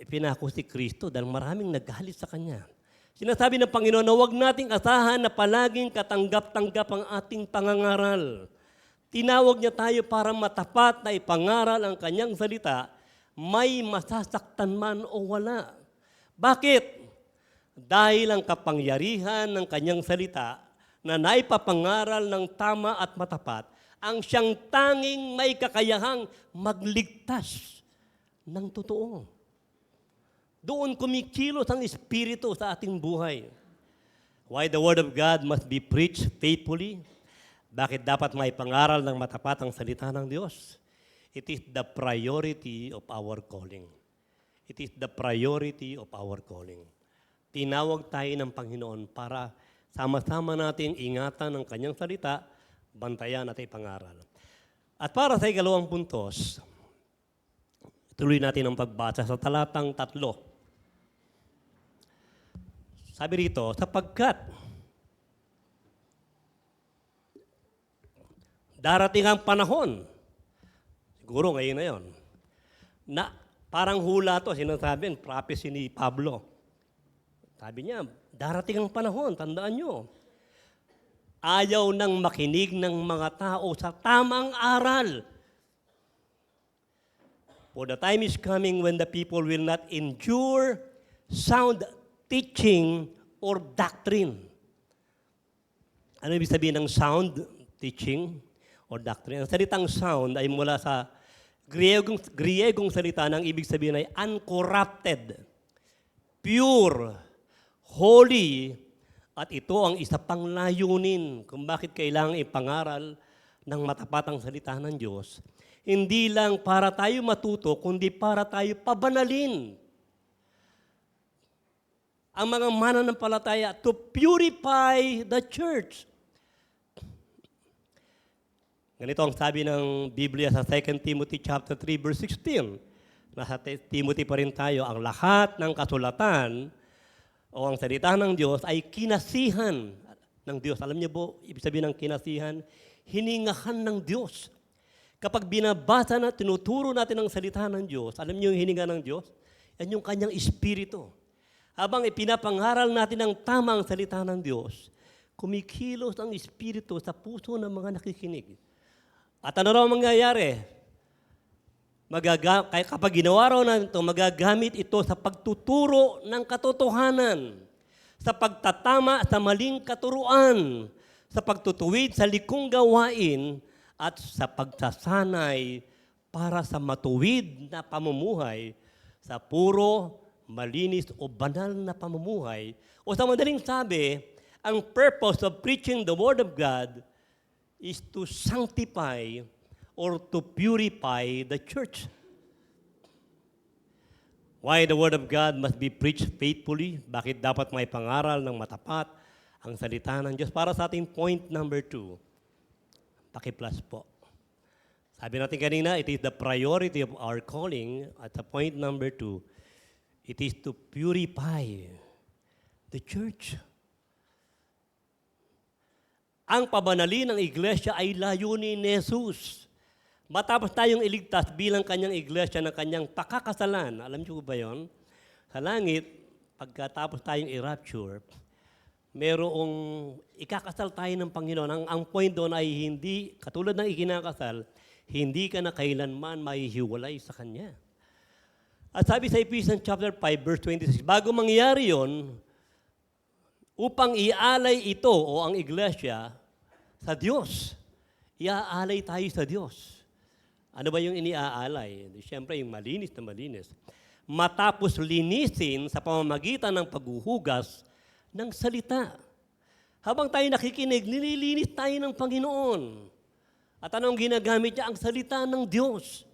pinako si Kristo dahil maraming naghalit sa Kanya. Sinasabi ng Panginoon na huwag nating asahan na palaging katanggap-tanggap ang ating pangangaral. Tinawag niya tayo para matapat na ipangaral ang Kanyang salita, may masasaktan man o wala. Bakit? Dahil ang kapangyarihan ng Kanyang salita na naipapangaral ng tama at matapat, ang siyang tanging may kakayahang magligtas ng totoo. Doon kumikilos ang Espiritu sa ating buhay. Why the Word of God must be preached faithfully? Bakit dapat may pangaral ng matapat ang salita ng Diyos? It is the priority of our calling. It is the priority of our calling. Tinawag tayo ng Panginoon para sama-sama nating ingatan ang kanyang salita, bantayan at ipangaral. At para sa ikalawang puntos, tuloy natin ang pagbasa sa talatang 3. Sabi rito, sapagkat darating ang panahon, siguro ngayon na yon, na parang hula to, sinasabi, prophecy ni Pablo. Sabi niya, darating ang panahon, tandaan nyo, ayaw nang makinig ng mga tao sa tamang aral. For the time is coming when the people will not endure sound teaching or doctrine. Ano ibig sabihin ng sound teaching or doctrine? Ang salitang sound ay mula sa Griegong salita ng ibig sabihin ay uncorrupted, pure, holy, at ito ang isa pang layunin kung bakit kailangang ipangaral ng matapat ang salita ng Diyos. Hindi lang para tayo matuto, kundi para tayo pabanalin ang mga mananampalataya to purify the church. Ganito ang sabi ng Biblia sa 2 Timothy chapter 3 verse 16. Nasa Timothy pa rin tayo, ang lahat ng kasulatan o ang salita ng Diyos ay kinasihan ng Diyos. Alam niyo po, ibig sabihin ng kinasihan, hiningahan ng Diyos. Kapag binabasa na, tinuturo natin ang salita ng Diyos, alam niyo yung hininga ng Diyos? Yan yung kanyang espiritu. Habang ipinapangaral natin ang tamang salita ng Diyos, kumikilos ang espiritu sa puso ng mga nakikinig. At ano raw mangyayari? Kapag ginawa raw natin ito, magagamit ito sa pagtuturo ng katotohanan, sa pagtatama sa maling katuruan, sa pagtutuwid sa likong gawain, at sa pagsasanay para sa matuwid na pamumuhay sa puro, malinis o banal na pamumuhay. O sa madaling sabi, ang purpose of preaching the Word of God is to sanctify or to purify the church. Why the Word of God must be preached faithfully? Bakit dapat may pangaral ng matapat ang salita ng Diyos? Para sa ating point number 2, paki-plus po. Sabi natin kanina, it is the priority of our calling. At sa point number 2, it is to purify the church. Ang pabanalin ng iglesia ay layunin ni Jesus. Matapos tayong iligtas bilang kanyang iglesia ng kanyang pakakasalan, alam niyo ba yon? Sa langit, pagkatapos tayong i-rapture, merong ikakasal tayo ng Panginoon. Ang point doon ay hindi, katulad ng ikinakasal, hindi ka na kailanman mahihiwalay sa Kanya. At sabi sa Ephesians chapter 5, verse 26, bago mangyari yon, upang ialay ito o ang iglesia sa Diyos. Iaalay tayo sa Diyos. Ano ba yung iniaalay? Siyempre, yung malinis na malinis. Matapos linisin sa pamamagitan ng paghuhugas ng salita. Habang tayo nakikinig, nililinis tayo ng Panginoon. At anong ginagamit niya? Ang salita ng Diyos.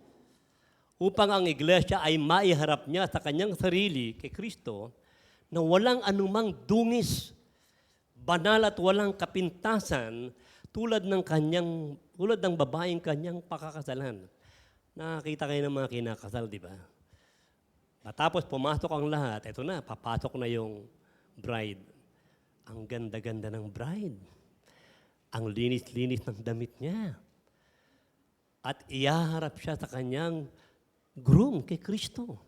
Upang ang iglesia ay maiharap niya sa kanyang sarili kay Kristo na walang anumang dungis, banal at walang kapintasan tulad ng babaeng kanyang pakakasalan. Nakakita kayo ng mga kinakasal, di ba? Matapos pumasok ang lahat, eto na, papasok na yung bride. Ang ganda-ganda ng bride. Ang linis-linis ng damit niya. At iyaharap siya sa kanyang groom kay Kristo.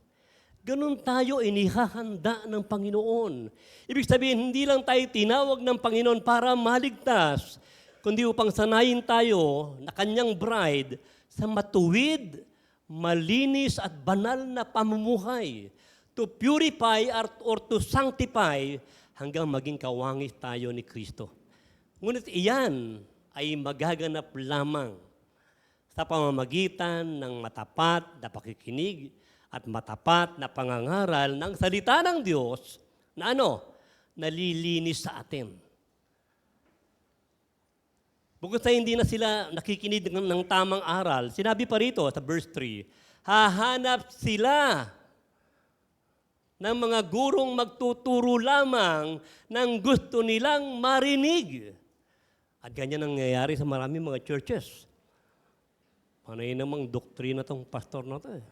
Ganun tayo inihahanda ng Panginoon. Ibig sabihin, hindi lang tayo tinawag ng Panginoon para maligtas, kundi upang sanayin tayo na kanyang bride sa matuwid, malinis at banal na pamumuhay. To purify or to sanctify hanggang maging kawangis tayo ni Kristo. Ngunit iyan ay magaganap lamang sa pamamagitan ng matapat na pakikinig at matapat na pangangaral ng salita ng Diyos na nalilinis sa atin. Bukod sa hindi na sila nakikinig ng tamang aral, sinabi pa rito sa verse 3, hahanap sila ng mga gurong magtuturo lamang ng gusto nilang marinig. At ganyan ang nangyayari sa maraming mga churches. Panay namang doktrina tong pastor na to eh.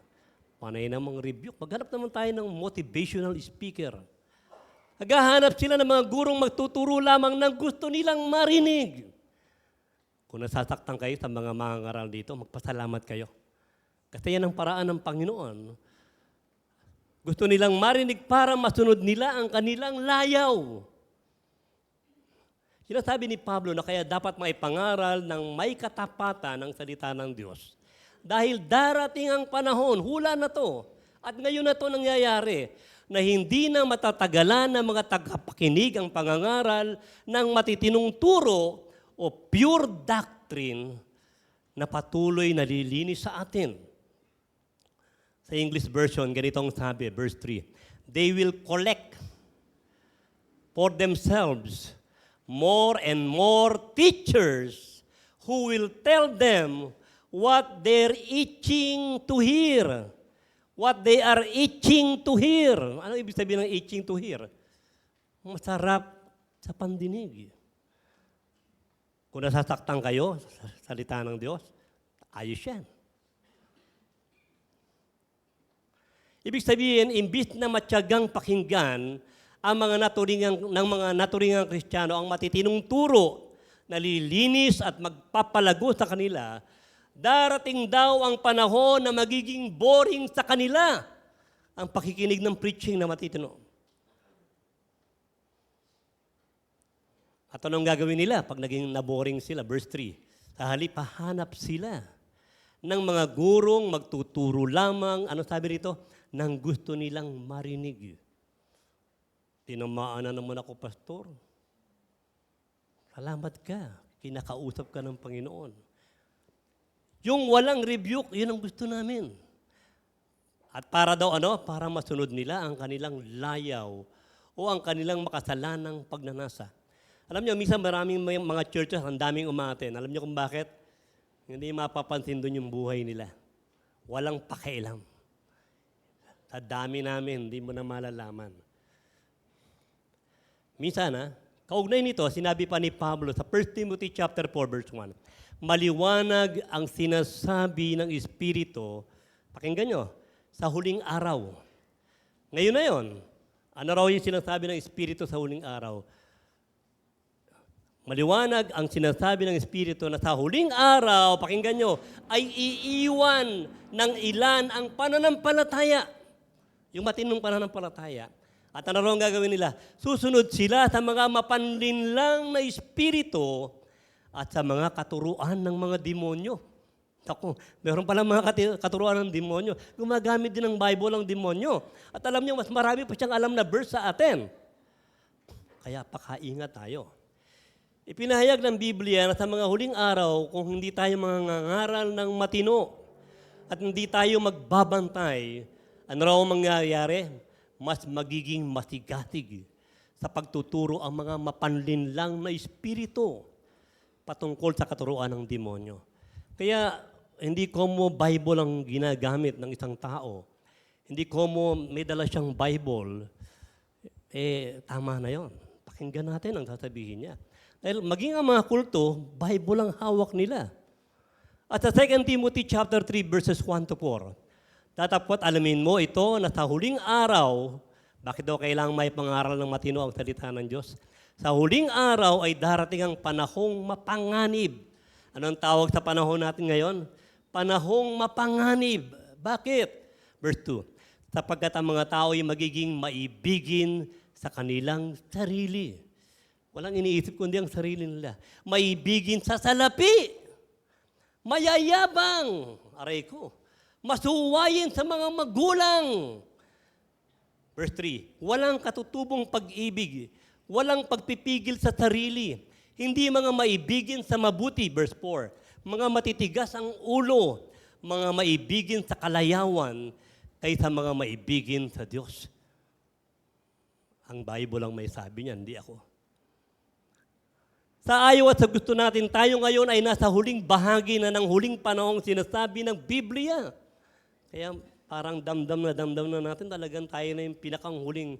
Panay namang rebuke. Maghanap naman tayo ng motivational speaker. Naghahanap sila ng mga gurong magtuturo lamang ng gusto nilang marinig. Kung nasasaktan kayo sa mga mangangaral dito, magpasalamat kayo. Kasi yan ang paraan ng Panginoon. Gusto nilang marinig para masunod nila ang kanilang layaw. Sinasabi ni Pablo na kaya dapat maipangaral ng may katapatan ng salita ng Diyos. Dahil darating ang panahon, hula na to, at ngayon na to nangyayari, na hindi na matatagalan ng mga tagapakinig ang pangangaral ng matitinong turo o pure doctrine na patuloy nalilinis sa atin. Sa English version, ganitong sabi, verse 3, they will collect for themselves more and more teachers who will tell them what they're itching to hear. What they are itching to hear. Ano ibig sabihin ng itching to hear? Masarap sa pandinig. Kung nasasaktan kayo sa salita ng Diyos, ayos yan. Ibig sabihin, imbis na matyagang pakinggan ang mga naturingang Kristiyano, ang matitinong turo na lilinis at magpapalago sa kanila, darating daw ang panahon na magiging boring sa kanila ang pakikinig ng preaching na matitino. At anong gagawin nila pag naging naboring sila? Verse 3, sa halip hahanap sila ng mga gurong magtuturo lamang, ano sabi rito? Nang gusto nilang marinig. Tinamaan na naman ako, pastor. Salamat ka. Kinakausap ka ng Panginoon. Yung walang rebuke, yun ang gusto namin. At para daw para masunod nila ang kanilang layaw o ang kanilang makasalanang pagnanasa. Alam niyo, minsan maraming mga churches, ang daming umaten. Alam niyo kung bakit? Hindi mapapansin doon yung buhay nila. Walang pakialam. Sa dami namin, hindi mo na malalaman. Minsan, kaugnay nito, sinabi pa ni Pablo sa 1 Timothy chapter 4, verse 1, maliwanag ang sinasabi ng Espiritu, pakinggan nyo, sa huling araw. Ngayon na yon, ano raw yung sinasabi ng Espiritu sa huling araw? Maliwanag ang sinasabi ng Espiritu na sa huling araw, pakinggan nyo, ay iiwan ng ilan ang pananampalataya. Yung matinong pananampalataya. At ano raw ang gagawin nila? Susunod sila sa mga mapanlinlang na espiritu at sa mga katuruan ng mga demonyo. Ako, meron palang mga katuruan ng demonyo. Gumagamit din ng Bible ang demonyo. At alam niyo, mas marami pa siyang alam na verse sa atin. Kaya pakaingat tayo. Ipinahayag ng Biblia na sa mga huling araw, kung hindi tayo mangangaral ng matino at hindi tayo magbabantay, ano raw ang mangyayari? Mas magiging masigasig sa pagtuturo ang mga mapanlinlang na espiritu patungkol sa katuruan ng demonyo. Kaya hindi como Bible ang ginagamit ng isang tao. Hindi como may dala siyang Bible, tama na yon. Pakinggan natin ang sasabihin niya. Dahil maging ang mga kulto, Bible ang hawak nila. At sa 2 Timothy chapter 3 verses 1 to 4, tatapot alamin mo ito na sa huling araw, bakit daw kailangang may pangaral ng matino ang salita ng Diyos? Sa huling araw ay darating ang panahong mapanganib. Anong tawag sa panahon natin ngayon? Panahong mapanganib. Bakit? Verse 2, sapagkat ang mga tao ay magiging maibigin sa kanilang sarili. Walang iniisip kundi ang sarili nila. Maibigin sa salapi. Mayayabang. Aray ko. Masuwayin sa mga magulang. Verse 3, walang katutubong pag-ibig, walang pagpipigil sa sarili, hindi mga maibigin sa mabuti. Verse 4, mga matitigas ang ulo, mga maibigin sa kalayawan, kaysa mga maibigin sa Diyos. Ang Bible ang may sabi niyan, hindi ako. Sa ayaw at sa gusto natin, tayo ngayon ay nasa huling bahagi na ng huling panahong sinasabi ng Biblia. Kaya parang damdam na natin talagang tayo na yung pinakang huling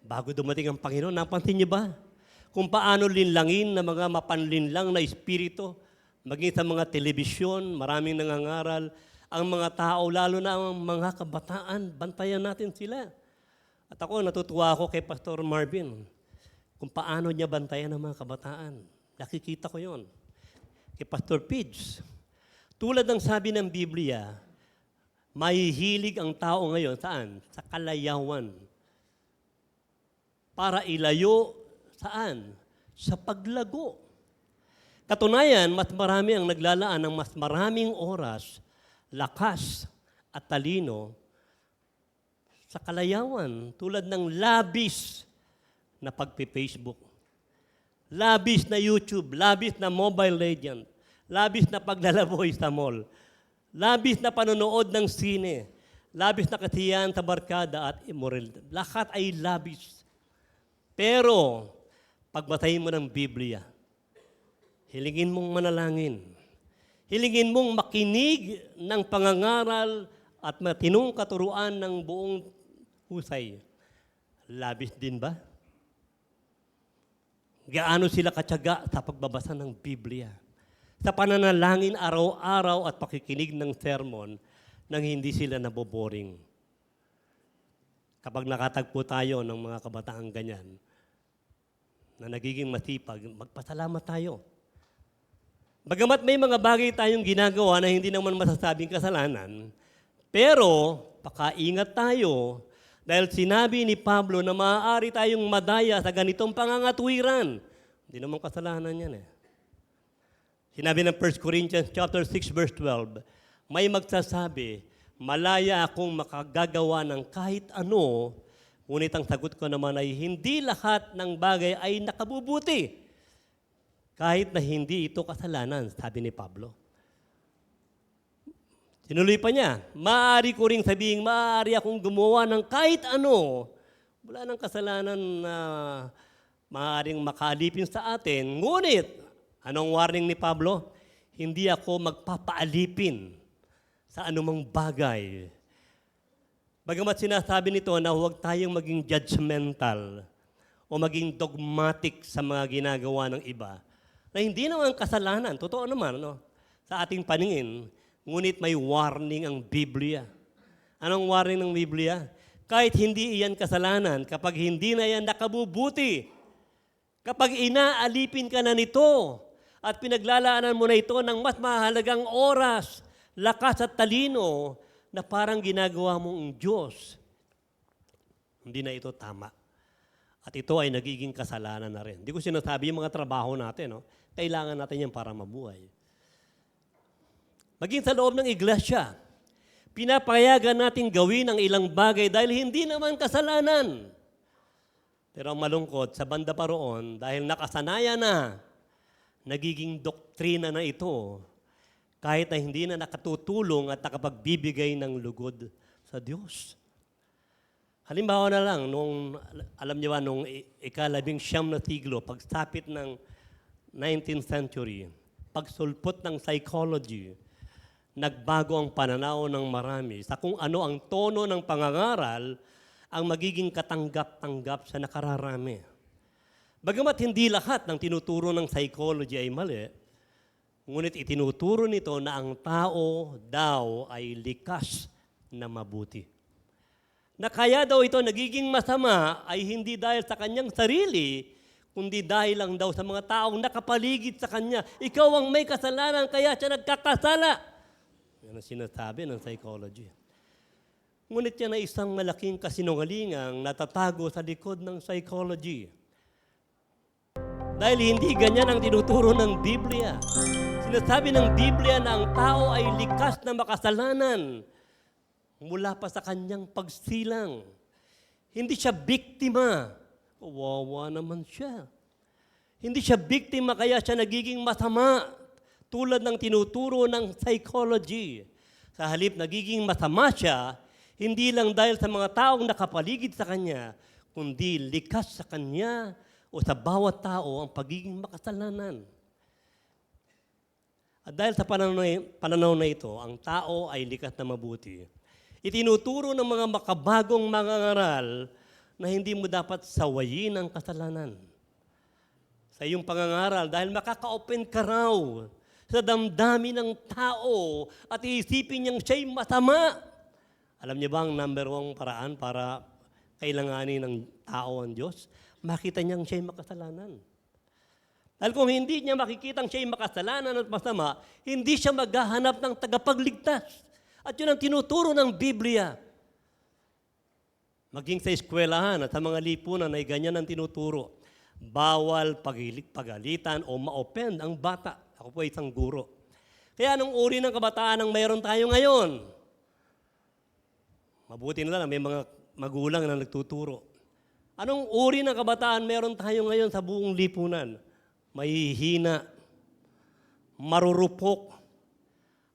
bago dumating ang Panginoon. Napansin niyo ba? Kung paano linlangin na mga mapanlinlang na espiritu, maging sa mga telebisyon, maraming nangangaral, ang mga tao, lalo na ang mga kabataan, bantayan natin sila. At ako, natutuwa ako kay Pastor Marvin, kung paano niya bantayan ang mga kabataan. Nakikita ko yon. Kay Pastor Pidge, tulad ng sabi ng Biblia, mahihilig ang tao ngayon, saan? Sa kalayawan. Para ilayo, saan? Sa paglago. Katunayan, mas marami ang naglalaan ng mas maraming oras, lakas at talino sa kalayawan, tulad ng labis na pagpi-Facebook, labis na YouTube, labis na Mobile Legend, labis na paglalaboy sa mall, labis na panonood ng sine, labis na kasiyahan sa barkada at immoralidad. Lahat ay labis. Pero, pagbasahin mo ng Biblia, hilingin mong manalangin, hilingin mong makinig ng pangangaral at matinong katuruan ng buong husay. Labis din ba? Gaano sila katyaga sa pagbabasa ng Biblia? Sa pananalangin araw-araw at pakikinig ng sermon nang hindi sila naboboring. Kapag nakatagpo tayo ng mga kabataang ganyan, na nagiging masipag, magpasalamat tayo. Bagamat may mga bagay tayong ginagawa na hindi naman masasabing kasalanan, pero pakaingat tayo dahil sinabi ni Pablo na maaari tayong madaya sa ganitong pangangatwiran. Hindi naman kasalanan yan eh. Sinabi ng 1 Corinthians chapter 6 verse 12, may magsasabi, malaya akong makagagawa ng kahit ano, ngunit ang sagot ko naman ay hindi lahat ng bagay ay nakabubuti. Kahit na hindi ito kasalanan, sabi ni Pablo. Sinuloy pa niya, maaari ko ring sabihin, maaari akong gumawa ng kahit ano. Wala nang kasalanan na maaaring makalipin sa atin. Ngunit, anong warning ni Pablo? Hindi ako magpapaalipin sa anumang bagay. Bagamat sinasabi nito na huwag tayong maging judgmental o maging dogmatic sa mga ginagawa ng iba, na hindi naman kasalanan, totoo naman, no? Sa ating paningin, ngunit may warning ang Biblia. Anong warning ng Biblia? Kahit hindi iyan kasalanan, kapag hindi na yan nakabubuti, kapag inaalipin ka na nito at pinaglalaanan mo na ito ng mas mahalagang oras, lakas at talino na parang ginagawa mong Diyos, hindi na ito tama. At ito ay nagiging kasalanan na rin. Hindi ko sinasabi yung mga trabaho natin, no? Kailangan natin yan para mabuhay. Maging sa loob ng iglesia, pinapayagan natin gawin ang ilang bagay dahil hindi naman kasalanan. Pero ang malungkot, sa banda pa roon, dahil nakasanayan na, nagiging doktrina na ito, kahit na hindi na nakatutulong at nakapagbibigay ng lugod sa Diyos. Halimbawa na lang, alam niyo ba, nung ika-19 na siglo, pagsapit ng 19th century, pagsulpot ng psychology, nagbago ang pananaw ng marami sa kung ano ang tono ng pangangaral ang magiging katanggap-tanggap sa nakararami. Bagamat hindi lahat ng tinuturo ng psychology ay mali, ngunit itinuturo nito na ang tao daw ay likas na mabuti. Na kaya daw ito nagiging masama ay hindi dahil sa kanyang sarili, kundi dahil lang daw sa mga taong nakapaligid sa kanya. Ikaw ang may kasalanan, kaya siya nagkakasala. Yan ang sinasabi ng psychology. Ngunit yan ay isang malaking kasinungalingang natatago sa likod ng psychology. Dahil hindi ganyan ang tinuturo ng Biblia. Sinasabi ng Biblia na ang tao ay likas na makasalanan mula pa sa kanyang pagsilang. Hindi siya biktima. Kawawa naman siya. Hindi siya biktima kaya siya nagiging masama tulad ng tinuturo ng psychology. Sa halip nagiging masama siya, hindi lang dahil sa mga taong nakapaligid sa kanya, kundi likas sa kanya o sa bawat tao ang pagiging makasalanan. At dahil sa pananaw na ito, ang tao ay likas na mabuti. Itinuturo ng mga makabagong mangangaral na hindi mo dapat sawayin ang kasalanan. Sa iyong pangangaral, dahil makaka-open ka raw sa damdamin ng tao at iisipin niyang siya'y masama. Alam niyo ba ang number one paraan para kailanganin ng tao ang Diyos? Makita niyang siya'y makasalanan. Dahil kung hindi niya makikitang siya'y makasalanan at masama, hindi siya maghahanap ng tagapagligtas. At yun ang tinuturo ng Biblia. Maging sa eskwelahan at sa mga lipunan ay ganyan ang tinuturo. Bawal pagalitan o ma-offend ang bata. Ako po ay isang guro. Kaya anong uri ng kabataan ang mayroon tayo ngayon? Mabuti na lang, may mga magulang na nagtuturo. Anong uri ng kabataan mayroon tayo ngayon sa buong lipunan? Mahihina, marurupok,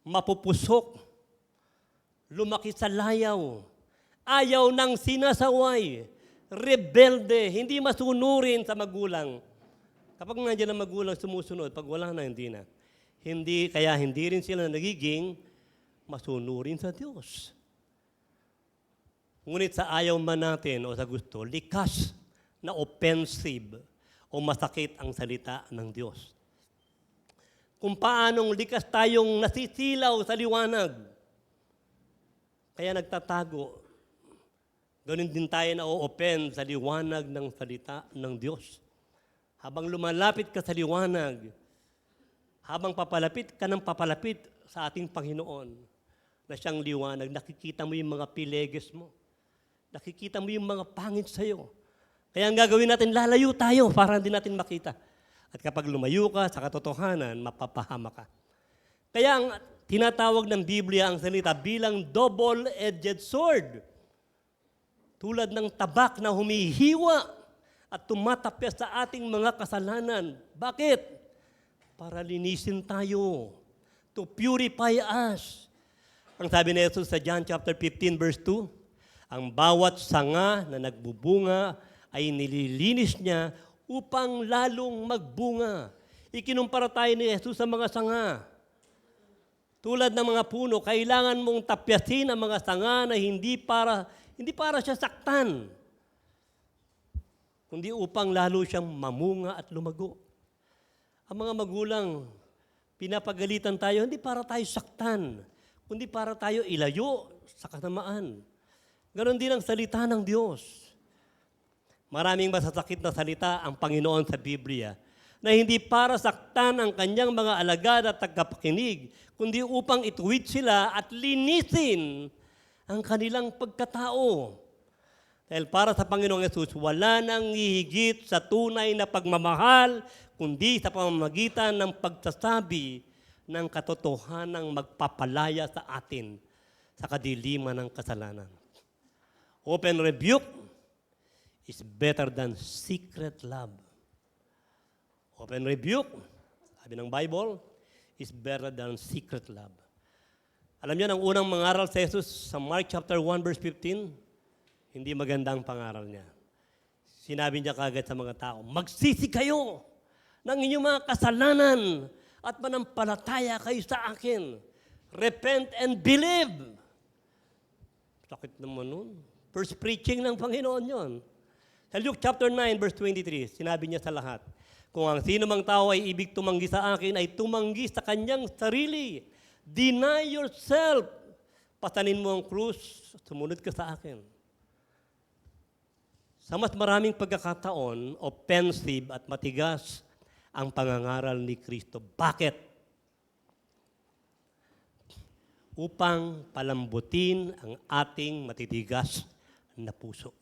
mapupusok, lumaki sa layaw, ayaw ng sinasaway, rebelde, hindi masunurin sa magulang. Kapag nandiyan ang magulang sumusunod, pag wala na, hindi na. Kaya hindi rin sila nagiging masunurin sa Diyos. Ngunit sa ayaw man natin o sa gusto, likas na offensive o masakit ang salita ng Diyos. Kung paanong likas tayong nasisilaw sa liwanag, kaya nagtatago. Ganun din tayo na o-offend sa liwanag ng salita ng Diyos. Habang lumalapit ka sa liwanag, habang papalapit ka ng papalapit sa ating Panginoon, na siyang liwanag, nakikita mo yung mga pileges mo. Nakikita mo yung mga pangit sa'yo. Kaya ang gagawin natin, lalayo tayo para hindi natin makita. At kapag lumayo ka sa katotohanan, mapapahama ka. Kaya ang tinatawag ng Biblia ang salita bilang double-edged sword. Tulad ng tabak na humihiwa at tumatapya sa ating mga kasalanan. Bakit? Para linisin tayo. To purify us. Ang sabi ni Jesus sa John chapter 15 verse 2, ang bawat sanga na nagbubunga ay nililinis niya upang lalong magbunga. Ikinumpara tayo ni Jesus sa mga sanga. Tulad ng mga puno, kailangan mong tapyasin ang mga sanga na hindi para siya saktan, kundi upang lalo siyang mamunga at lumago. Ang mga magulang, pinapagalitan tayo, hindi para tayo saktan, kundi para tayo ilayo sa kasamaan. Ganon din ang salita ng Diyos. Maraming masasakit na salita ang Panginoon sa Biblia na hindi para saktan ang kanyang mga alagad at tagapakinig, kundi upang ituwid sila at linisin ang kanilang pagkatao. Dahil para sa Panginoong Yesus, wala nang hihigit sa tunay na pagmamahal, kundi sa pamamagitan ng pagsasabi ng katotohanang magpapalaya sa atin sa kadiliman ng kasalanan. Open rebuke is better than secret love. Open rebuke, sabi ng Bible, is better than secret love. Alam niyo, ang unang mangaral sa Jesus sa Mark chapter 1 verse 15, hindi magandang pangaral niya. Sinabi niya kagad sa mga tao, magsisi kayo ng inyong mga kasalanan at manampalataya kayo sa akin. Repent and believe. Sakit naman nun. First preaching ng Panginoon yon. Sa Luke chapter 9, verse 23, sinabi niya sa lahat, kung ang sino mang tao ay ibig tumanggi sa akin, ay tumanggi sa kanyang sarili. Deny yourself. Pasanin mo ang krus, sumunod ka sa akin. Sa mas maraming pagkakataon, offensive at matigas ang pangangaral ni Kristo. Bakit? Upang palambutin ang ating matitigas na puso.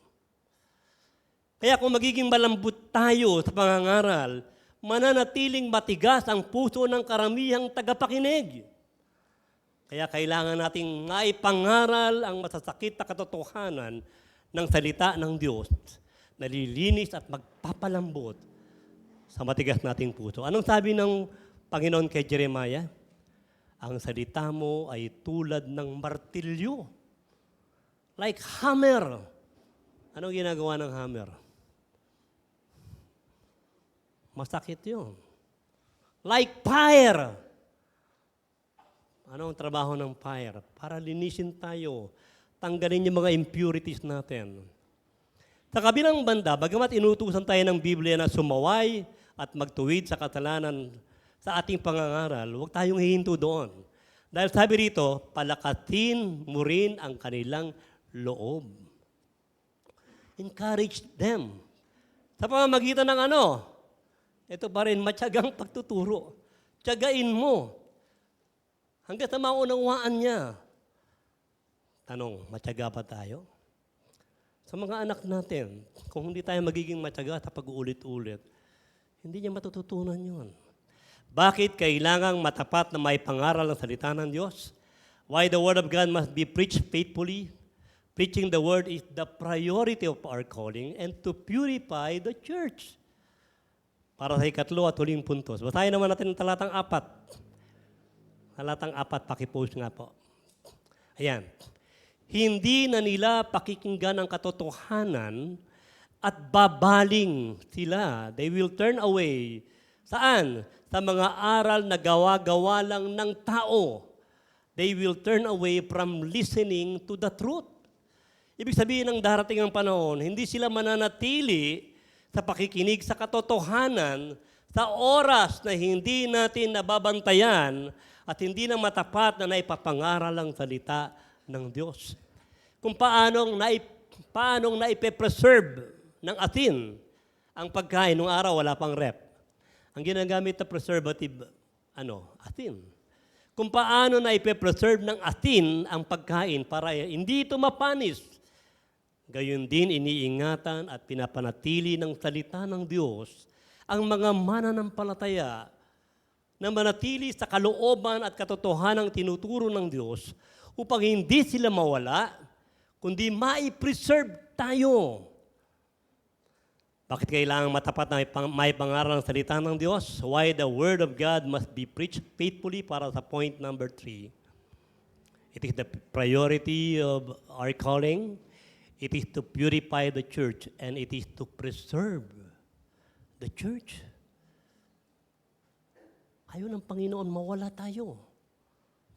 Kaya kung magiging malambot tayo sa pangangaral, mananatiling matigas ang puso ng karamihang tagapakinig. Kaya kailangan nating maipangaral ang masasakit na katotohanan ng salita ng Diyos na lilinis at magpapalambot sa matigas nating puso. Anong sabi ng Panginoon kay Jeremiah? Ang salita mo ay tulad ng martilyo. Like hammer. Anong ginagawa ng hammer? Masakit yun. Like fire. Ano ang trabaho ng fire? Para linisin tayo. Tanggalin yung mga impurities natin. Sa kabilang banda, bagamat inutusan tayo ng Biblia na sumaway at magtuwid sa kasalanan sa ating pangangaral, huwag tayong hihinto doon. Dahil sabi rito, palakatin mo rin ang kanilang loob. Encourage them. Sa pamamagitan ng ano? Ito pa rin, matyagang pagtuturo. Tiyagain mo. Hanggang sa maunawaan niya. Tanong, matyaga pa tayo? Sa mga anak natin, kung hindi tayo magiging matyaga sa pag-uulit-ulit, hindi niya matututunan yun. Bakit kailangang matapat na may pangaral ng salita ng Diyos? Why the Word of God must be preached faithfully? Preaching the Word is the priority of our calling and to purify the church. Para sa ikatlo at huling puntos. Basahin naman natin ang talatang 4. Talatang 4, pakipost nga po. Ayan. Hindi na nila pakikinggan ang katotohanan at babaling sila. They will turn away. Saan? Sa mga aral na gawa-gawa lang ng tao. They will turn away from listening to the truth. Ibig sabihin ng darating ang panahon, hindi sila mananatili sa pakikinig sa katotohanan sa oras na hindi natin nababantayan at hindi na matapat na naipapangaral ang salita ng Diyos. Kung paanong naipe-preserve ng asin ang pagkain nung araw, wala pang rep. Ang ginagamit na preservative, asin. Kung paano naipe-preserve ng asin ang pagkain para hindi ito mapanis. Gayon din iniingatan at pinapanatili ng salita ng Diyos ang mga mananampalataya na manatili sa kalooban at katotohanang tinuturo ng Diyos upang hindi sila mawala, kundi mai-preserve tayo. Bakit kailangan matapat na may pangaral ng salita ng Diyos? Why the Word of God must be preached faithfully para sa point number 3. It is the priority of our calling. It is to purify the church and it is to preserve the church. Ayaw ng Panginoon, mawala tayo.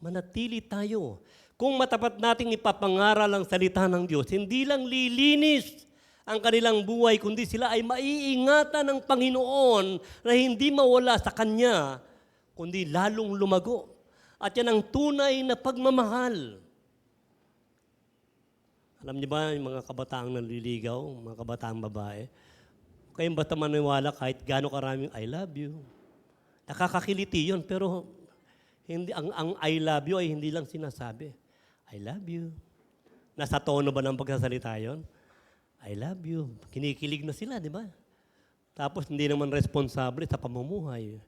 Manatili tayo. Kung matapat nating ipapangaral ang salita ng Diyos, hindi lang lilinis ang kanilang buhay, kundi sila ay maiingatan ng Panginoon na hindi mawala sa Kanya, kundi lalong lumago. At yan ang tunay na pagmamahal. Alam niyo ba, yung mga kabataang nanliligaw, mga kabataang babae, kayong basta maniwala kahit gaano karaming I love you. Nakakakiliti yun, pero hindi, ang I love you ay hindi lang sinasabi. I love you. Nasa tono ba ng pagsasalita yun? I love you. Kinikilig na sila, di ba? Tapos hindi naman responsable sa pamumuhay.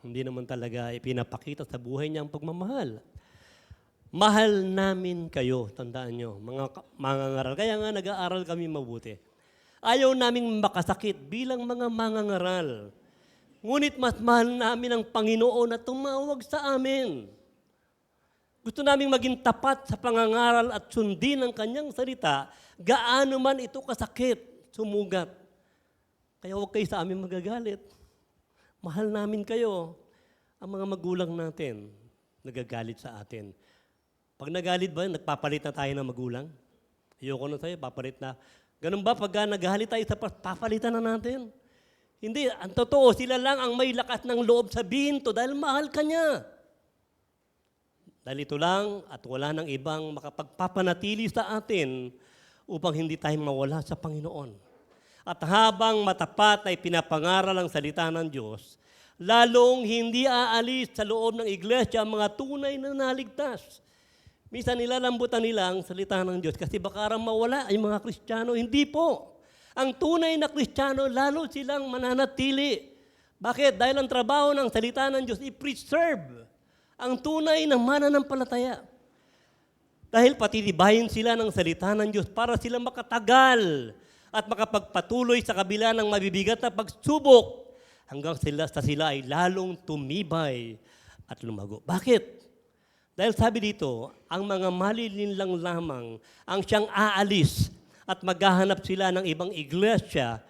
Hindi naman talaga ipinapakita sa buhay niya ang pagmamahal. Mahal namin kayo, tandaan nyo, mga mangangaral. Kaya nga nag-aaral kami mabuti. Ayaw naming makasakit bilang mga mangangaral. Ngunit mas mahal namin ang Panginoon na tumawag sa amin. Gusto naming maging tapat sa pangangaral at sundin ang kanyang salita, gaano man ito kasakit, sumugat. Kaya huwag kayo sa amin magagalit. Mahal namin kayo. Ang mga magulang natin, nagagalit sa atin. Pag nagalit ba, nagpapalit na tayo ng magulang? Ayoko na tayo, papalit na. Ganun ba, pag nagalit tayo sa papalitan na natin? Hindi, ang totoo, sila lang ang may lakas ng loob sabihin to dahil mahal ka niya. Dahil ito lang at wala nang ibang makapagpapanatili sa atin upang hindi tayo mawala sa Panginoon. At habang matapat ay pinapangaral ang salita ng Diyos, lalong hindi aalis sa loob ng iglesia ang mga tunay na naligtas. Minsan nilalambutan nila ang salita ng Diyos kasi baka mawala ay mga Kristiyano. Hindi po. Ang tunay na Kristiyano, lalo silang mananatili. Bakit? Dahil ang trabaho ng salita ng Diyos i-preserve ang tunay na mananampalataya. Dahil patitibayin sila ng salita ng Diyos para sila makatagal at makapagpatuloy sa kabila ng mabibigat na pagsubok hanggang sila ay lalong tumibay at lumago. Bakit? Dahil sabi dito, ang mga malilinlang lamang ang siyang aalis at maghahanap sila ng ibang iglesia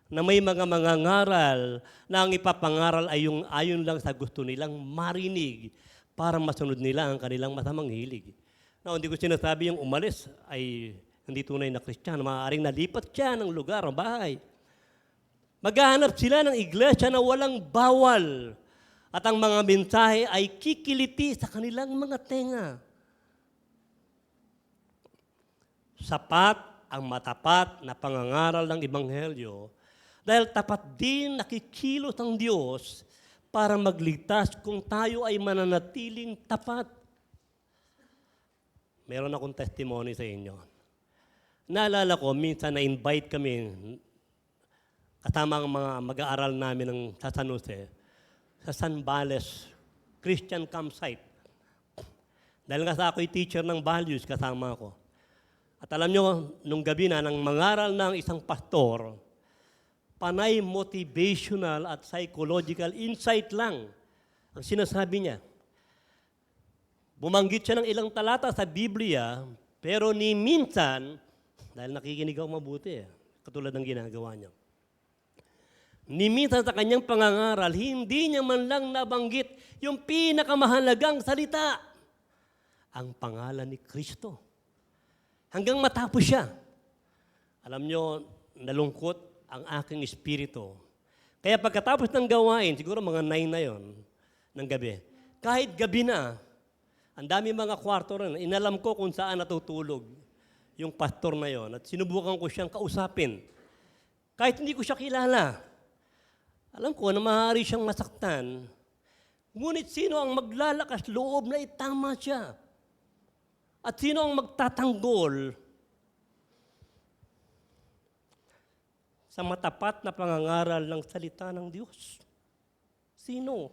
na may mga mangangaral na ang ipapangaral ay yung ayon lang sa gusto nilang marinig para masunod nila ang kanilang masamang hilig. Na hindi ko sinasabi yung umalis ay hindi tunay na Kristiyano. Maaaring nalipat siya ng lugar, ng bahay. Maghahanap sila ng iglesia na walang bawal at ang mga mensahe ay kikiliti sa kanilang mga tenga. Sapat ang matapat na pangangaral ng Ebanghelyo dahil tapat din nakikilos ang Diyos para magligtas kung tayo ay mananatiling tapat. Meron akong testimony sa inyo. Naalala ko, minsan na-invite kami kasama ang mga mag-aaral namin sa San Jose, sa San Bales Christian Campsite. Dahil nga sa ako'y teacher ng values, kasama ko. At alam nyo, nung gabi na, nang mangaral ng isang pastor, panay motivational at psychological insight lang ang sinasabi niya. Bumanggit siya ng ilang talata sa Biblia, pero ni minsan, dahil nakikinig ako mabuti, katulad ng ginagawa niya. Ni minsan sa kanyang pangangaral, hindi niya man lang nabanggit yung pinakamahalagang salita, ang pangalan ni Kristo. Hanggang matapos siya. Alam nyo, nalungkot ang aking espiritu. Kaya pagkatapos ng gawain, siguro mga 9 na yon ng gabi, kahit gabi na, ang dami mga kwarto rin, inalam ko kung saan natutulog yung pastor na yon at sinubukan ko siyang kausapin. Kahit hindi ko siya kilala. Alam ko na maaari siyang masaktan. Ngunit sino ang maglalakas loob na itama siya? At sino ang magtatanggol sa matapat na pangangaral ng salita ng Diyos? Sino?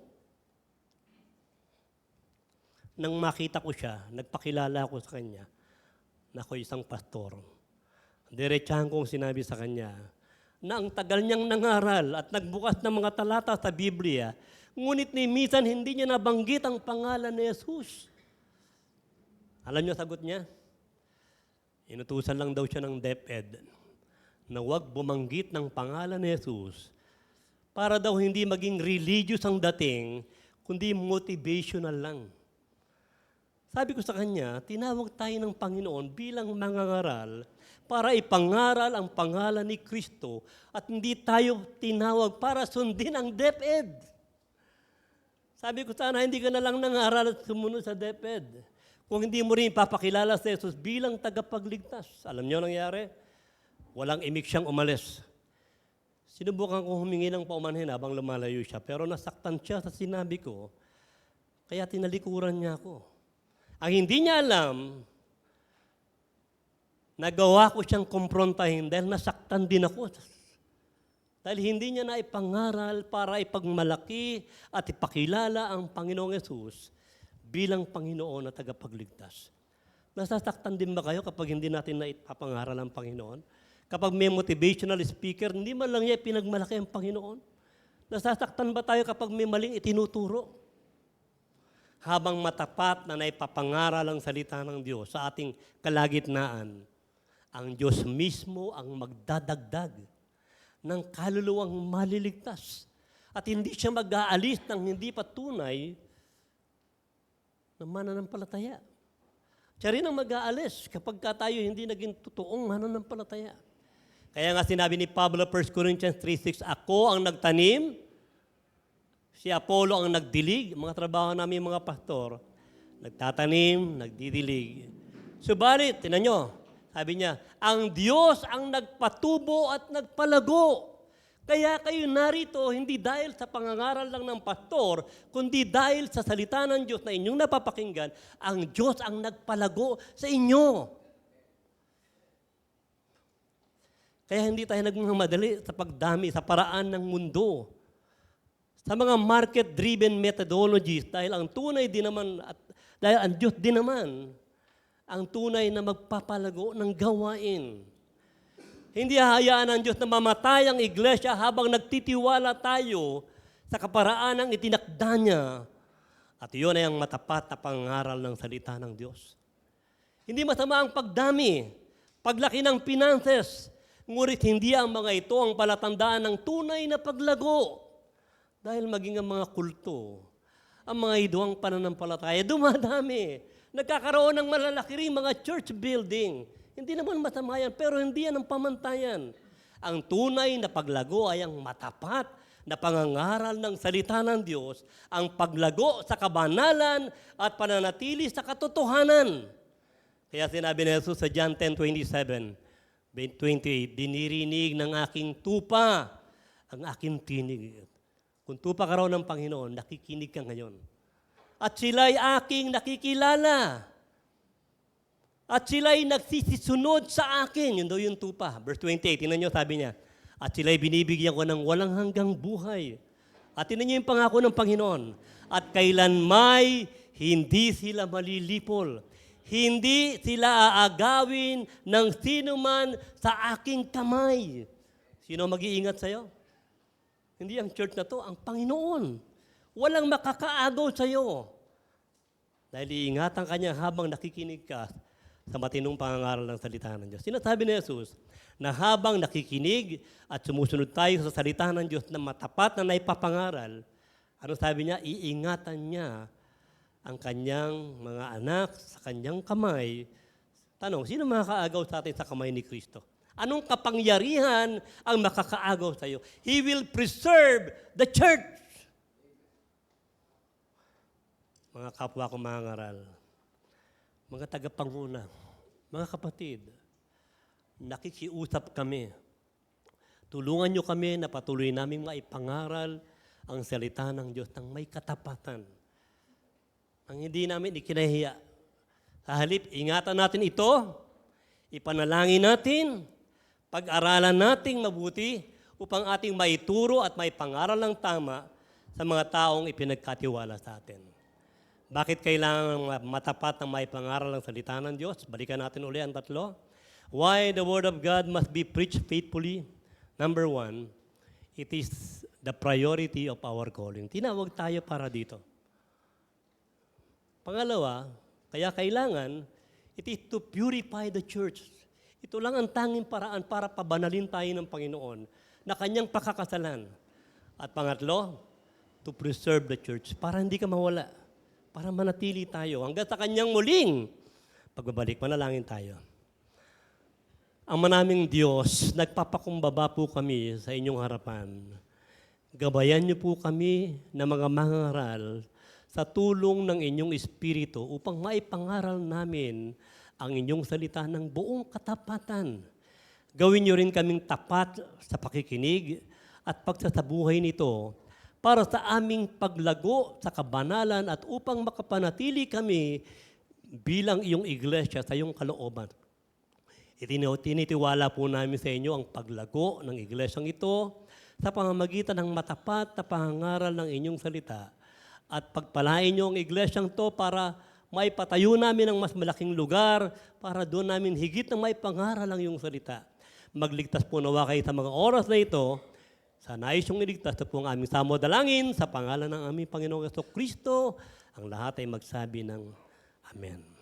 Nang makita ko siya, nagpakilala ko sa kanya na ako isang pastor. Diretsahan kong sinabi sa kanya na ang tagal niyang nangaral at nagbukas ng mga talata sa Biblia, ngunit ni minsan hindi niya nabanggit ang pangalan ni Jesus. Alam niyo sagot niya? Inutusan lang daw siya ng DepEd na huwag bumanggit ng pangalan ni Jesus para daw hindi maging religious ang dating, kundi motivational lang. Sabi ko sa kanya, tinawag tayo ng Panginoon bilang mangangaral para ipangaral ang pangalan ni Kristo at hindi tayo tinawag para sundin ang DepEd. Sabi ko sana, hindi ka na lang nangaral at sumunod sa DepEd. Kung hindi mo rin ipapakilala sa Jesus bilang tagapagligtas. Alam niyo nangyari? Walang imik siyang umalis. Sinubukan kong humingi ng paumanhin habang lumalayo siya, pero nasaktan siya sa sinabi ko, kaya tinalikuran niya ako. Ang hindi niya alam, nagawa ko siyang kumprontahin dahil nasaktan din ako. Dahil hindi niya na ipangaral para ipagmalaki at ipakilala ang Panginoong Yesus bilang Panginoon at tagapagligtas. Nasasaktan din ba kayo kapag hindi natin na ipapangaral ang Panginoon? Kapag may motivational speaker, hindi man lang niya pinagmalaki ang Panginoon? Nasasaktan ba tayo kapag may maling itinuturo? Habang matapat na naipapangaral ang salita ng Diyos sa ating kalagitnaan, ang Diyos mismo ang magdadagdag ng kaluluwang maliligtas. At hindi siya mag-aalis ng hindi patunay ng mananampalataya. Siya rin ang mag-aalis kapag tayo hindi naging totoong mananampalataya. Kaya nga sinabi ni Pablo 1 Corinthians 3:6, ako ang nagtanim, si Apollo ang nagdilig, mga trabaho namin mga pastor, nagtatanim, nagdidilig. Subalit, tinan nyo, sabi niya, ang Diyos ang nagpatubo at nagpalago. Kaya kayo narito, hindi dahil sa pangangaral lang ng pastor, kundi dahil sa salita ng Diyos na inyong napapakinggan, ang Diyos ang nagpalago sa inyo. Kaya hindi tayo nagmamadali sa pagdami, sa paraan ng mundo. Sa mga market-driven methodologies, dahil ang tunay din naman, at dahil ang Diyos din naman, ang tunay na magpapalago ng gawain. Hindi hahayaan ng Diyos na mamatay ang iglesia habang nagtitiwala tayo sa kaparaan ng itinakda niya. At iyon ay ang matapat na pangaral ng salita ng Diyos. Hindi masama ang pagdami, paglaki ng finances, Ngunit hindi ang mga ito ang palatandaan ng tunay na paglago. Dahil maging ang mga kulto, ang mga ito ang pananampalataya, dumadami. Nagkakaroon ng malalaki rin mga church building. Hindi naman masama yan, pero hindi yan ang pamantayan. Ang tunay na paglago ay ang matapat na pangangaral ng salita ng Diyos, ang paglago sa kabanalan at pananatili sa katotohanan. Kaya sinabi ni Jesus sa John 10:27, 28, dinirinig ng aking tupa ang aking tinig. Kung tupa ka raw ng Panginoon, nakikinig ka ngayon. At sila'y aking nakikilala. At sila'y nagsisisunod sa akin. Yun daw yung tupa. Verse 28, tingnan nyo, sabi niya. At sila'y binibigyan ko ng walang hanggang buhay. At tingnan nyo yung pangako ng Panginoon. At kailanmay hindi sila malilipol. Hindi sila aagawin ng sinuman sa aking kamay. Sino mag-iingat sa'yo? Hindi ang church na to, ang Panginoon. Walang makakaagaw sa'yo. Dahil iingatan ka niya habang nakikinig ka sa matinong pangangaral ng salita ng Diyos. Sinasabi ni Jesus na habang nakikinig at sumusunod tayo sa salita ng Diyos na matapat na naipapangaral, ano sabi niya? Iingatan niya ang kanyang mga anak sa kanyang kamay. Tanong, sino makakaagaw sa atin sa kamay ni Kristo? Anong kapangyarihan ang makakaagaw sa iyo? He will preserve the church. Mga kapwa ko mga ngaral, mga tagapanguna, mga kapatid, nakikiusap kami. Tulungan niyo kami na patuloy namin maipangaral ang salita ng Diyos ng may katapatan. Ang hindi namin ikinahiya. Sa halip, ingatan natin ito, ipanalangin natin, pag-aralan nating mabuti upang ating maituro at maipangaral ng tama sa mga taong ipinagkatiwala sa atin. Bakit kailangan matapat ng maipangaral ng salita ng Diyos? Balikan natin uli ang tatlo. Why the Word of God must be preached faithfully? Number one, it is the priority of our calling. Tinawag tayo para dito. Pangalawa, kaya kailangan, it is to purify the church. Ito lang ang tanging paraan para pabanalin tayo ng Panginoon na kanyang pakakasalan. At pangatlo, to preserve the church para hindi ka mawala, para manatili tayo hanggang sa kanyang muling pagbabalik. Manalangin tayo. Ang manaming Diyos, nagpapakumbaba po kami sa inyong harapan. Gabayan niyo po kami na mga mangaral sa tulong ng inyong Espiritu upang maipangaral namin ang inyong salita ng buong katapatan. Gawin niyo rin kaming tapat sa pakikinig at pagsasabuhay nito para sa aming paglago sa kabanalan at upang makapanatili kami bilang iyong iglesia sa iyong kalooban. Tinitiwala po namin sa inyo ang paglago ng iglesyang ito sa pamamagitan ng matapat na pangangaral ng inyong salita at pagpalain niyo ang iglesyang to para maipatayo namin ang mas malaking lugar para doon namin higit na maipangaral ang iyong salita. Magligtas po nawa kayo sa mga oras na ito. Sa nais yung iligtas na po ang aming samodalangin sa pangalan ng aming Panginoong Kristo, ang lahat ay magsabi ng Amen.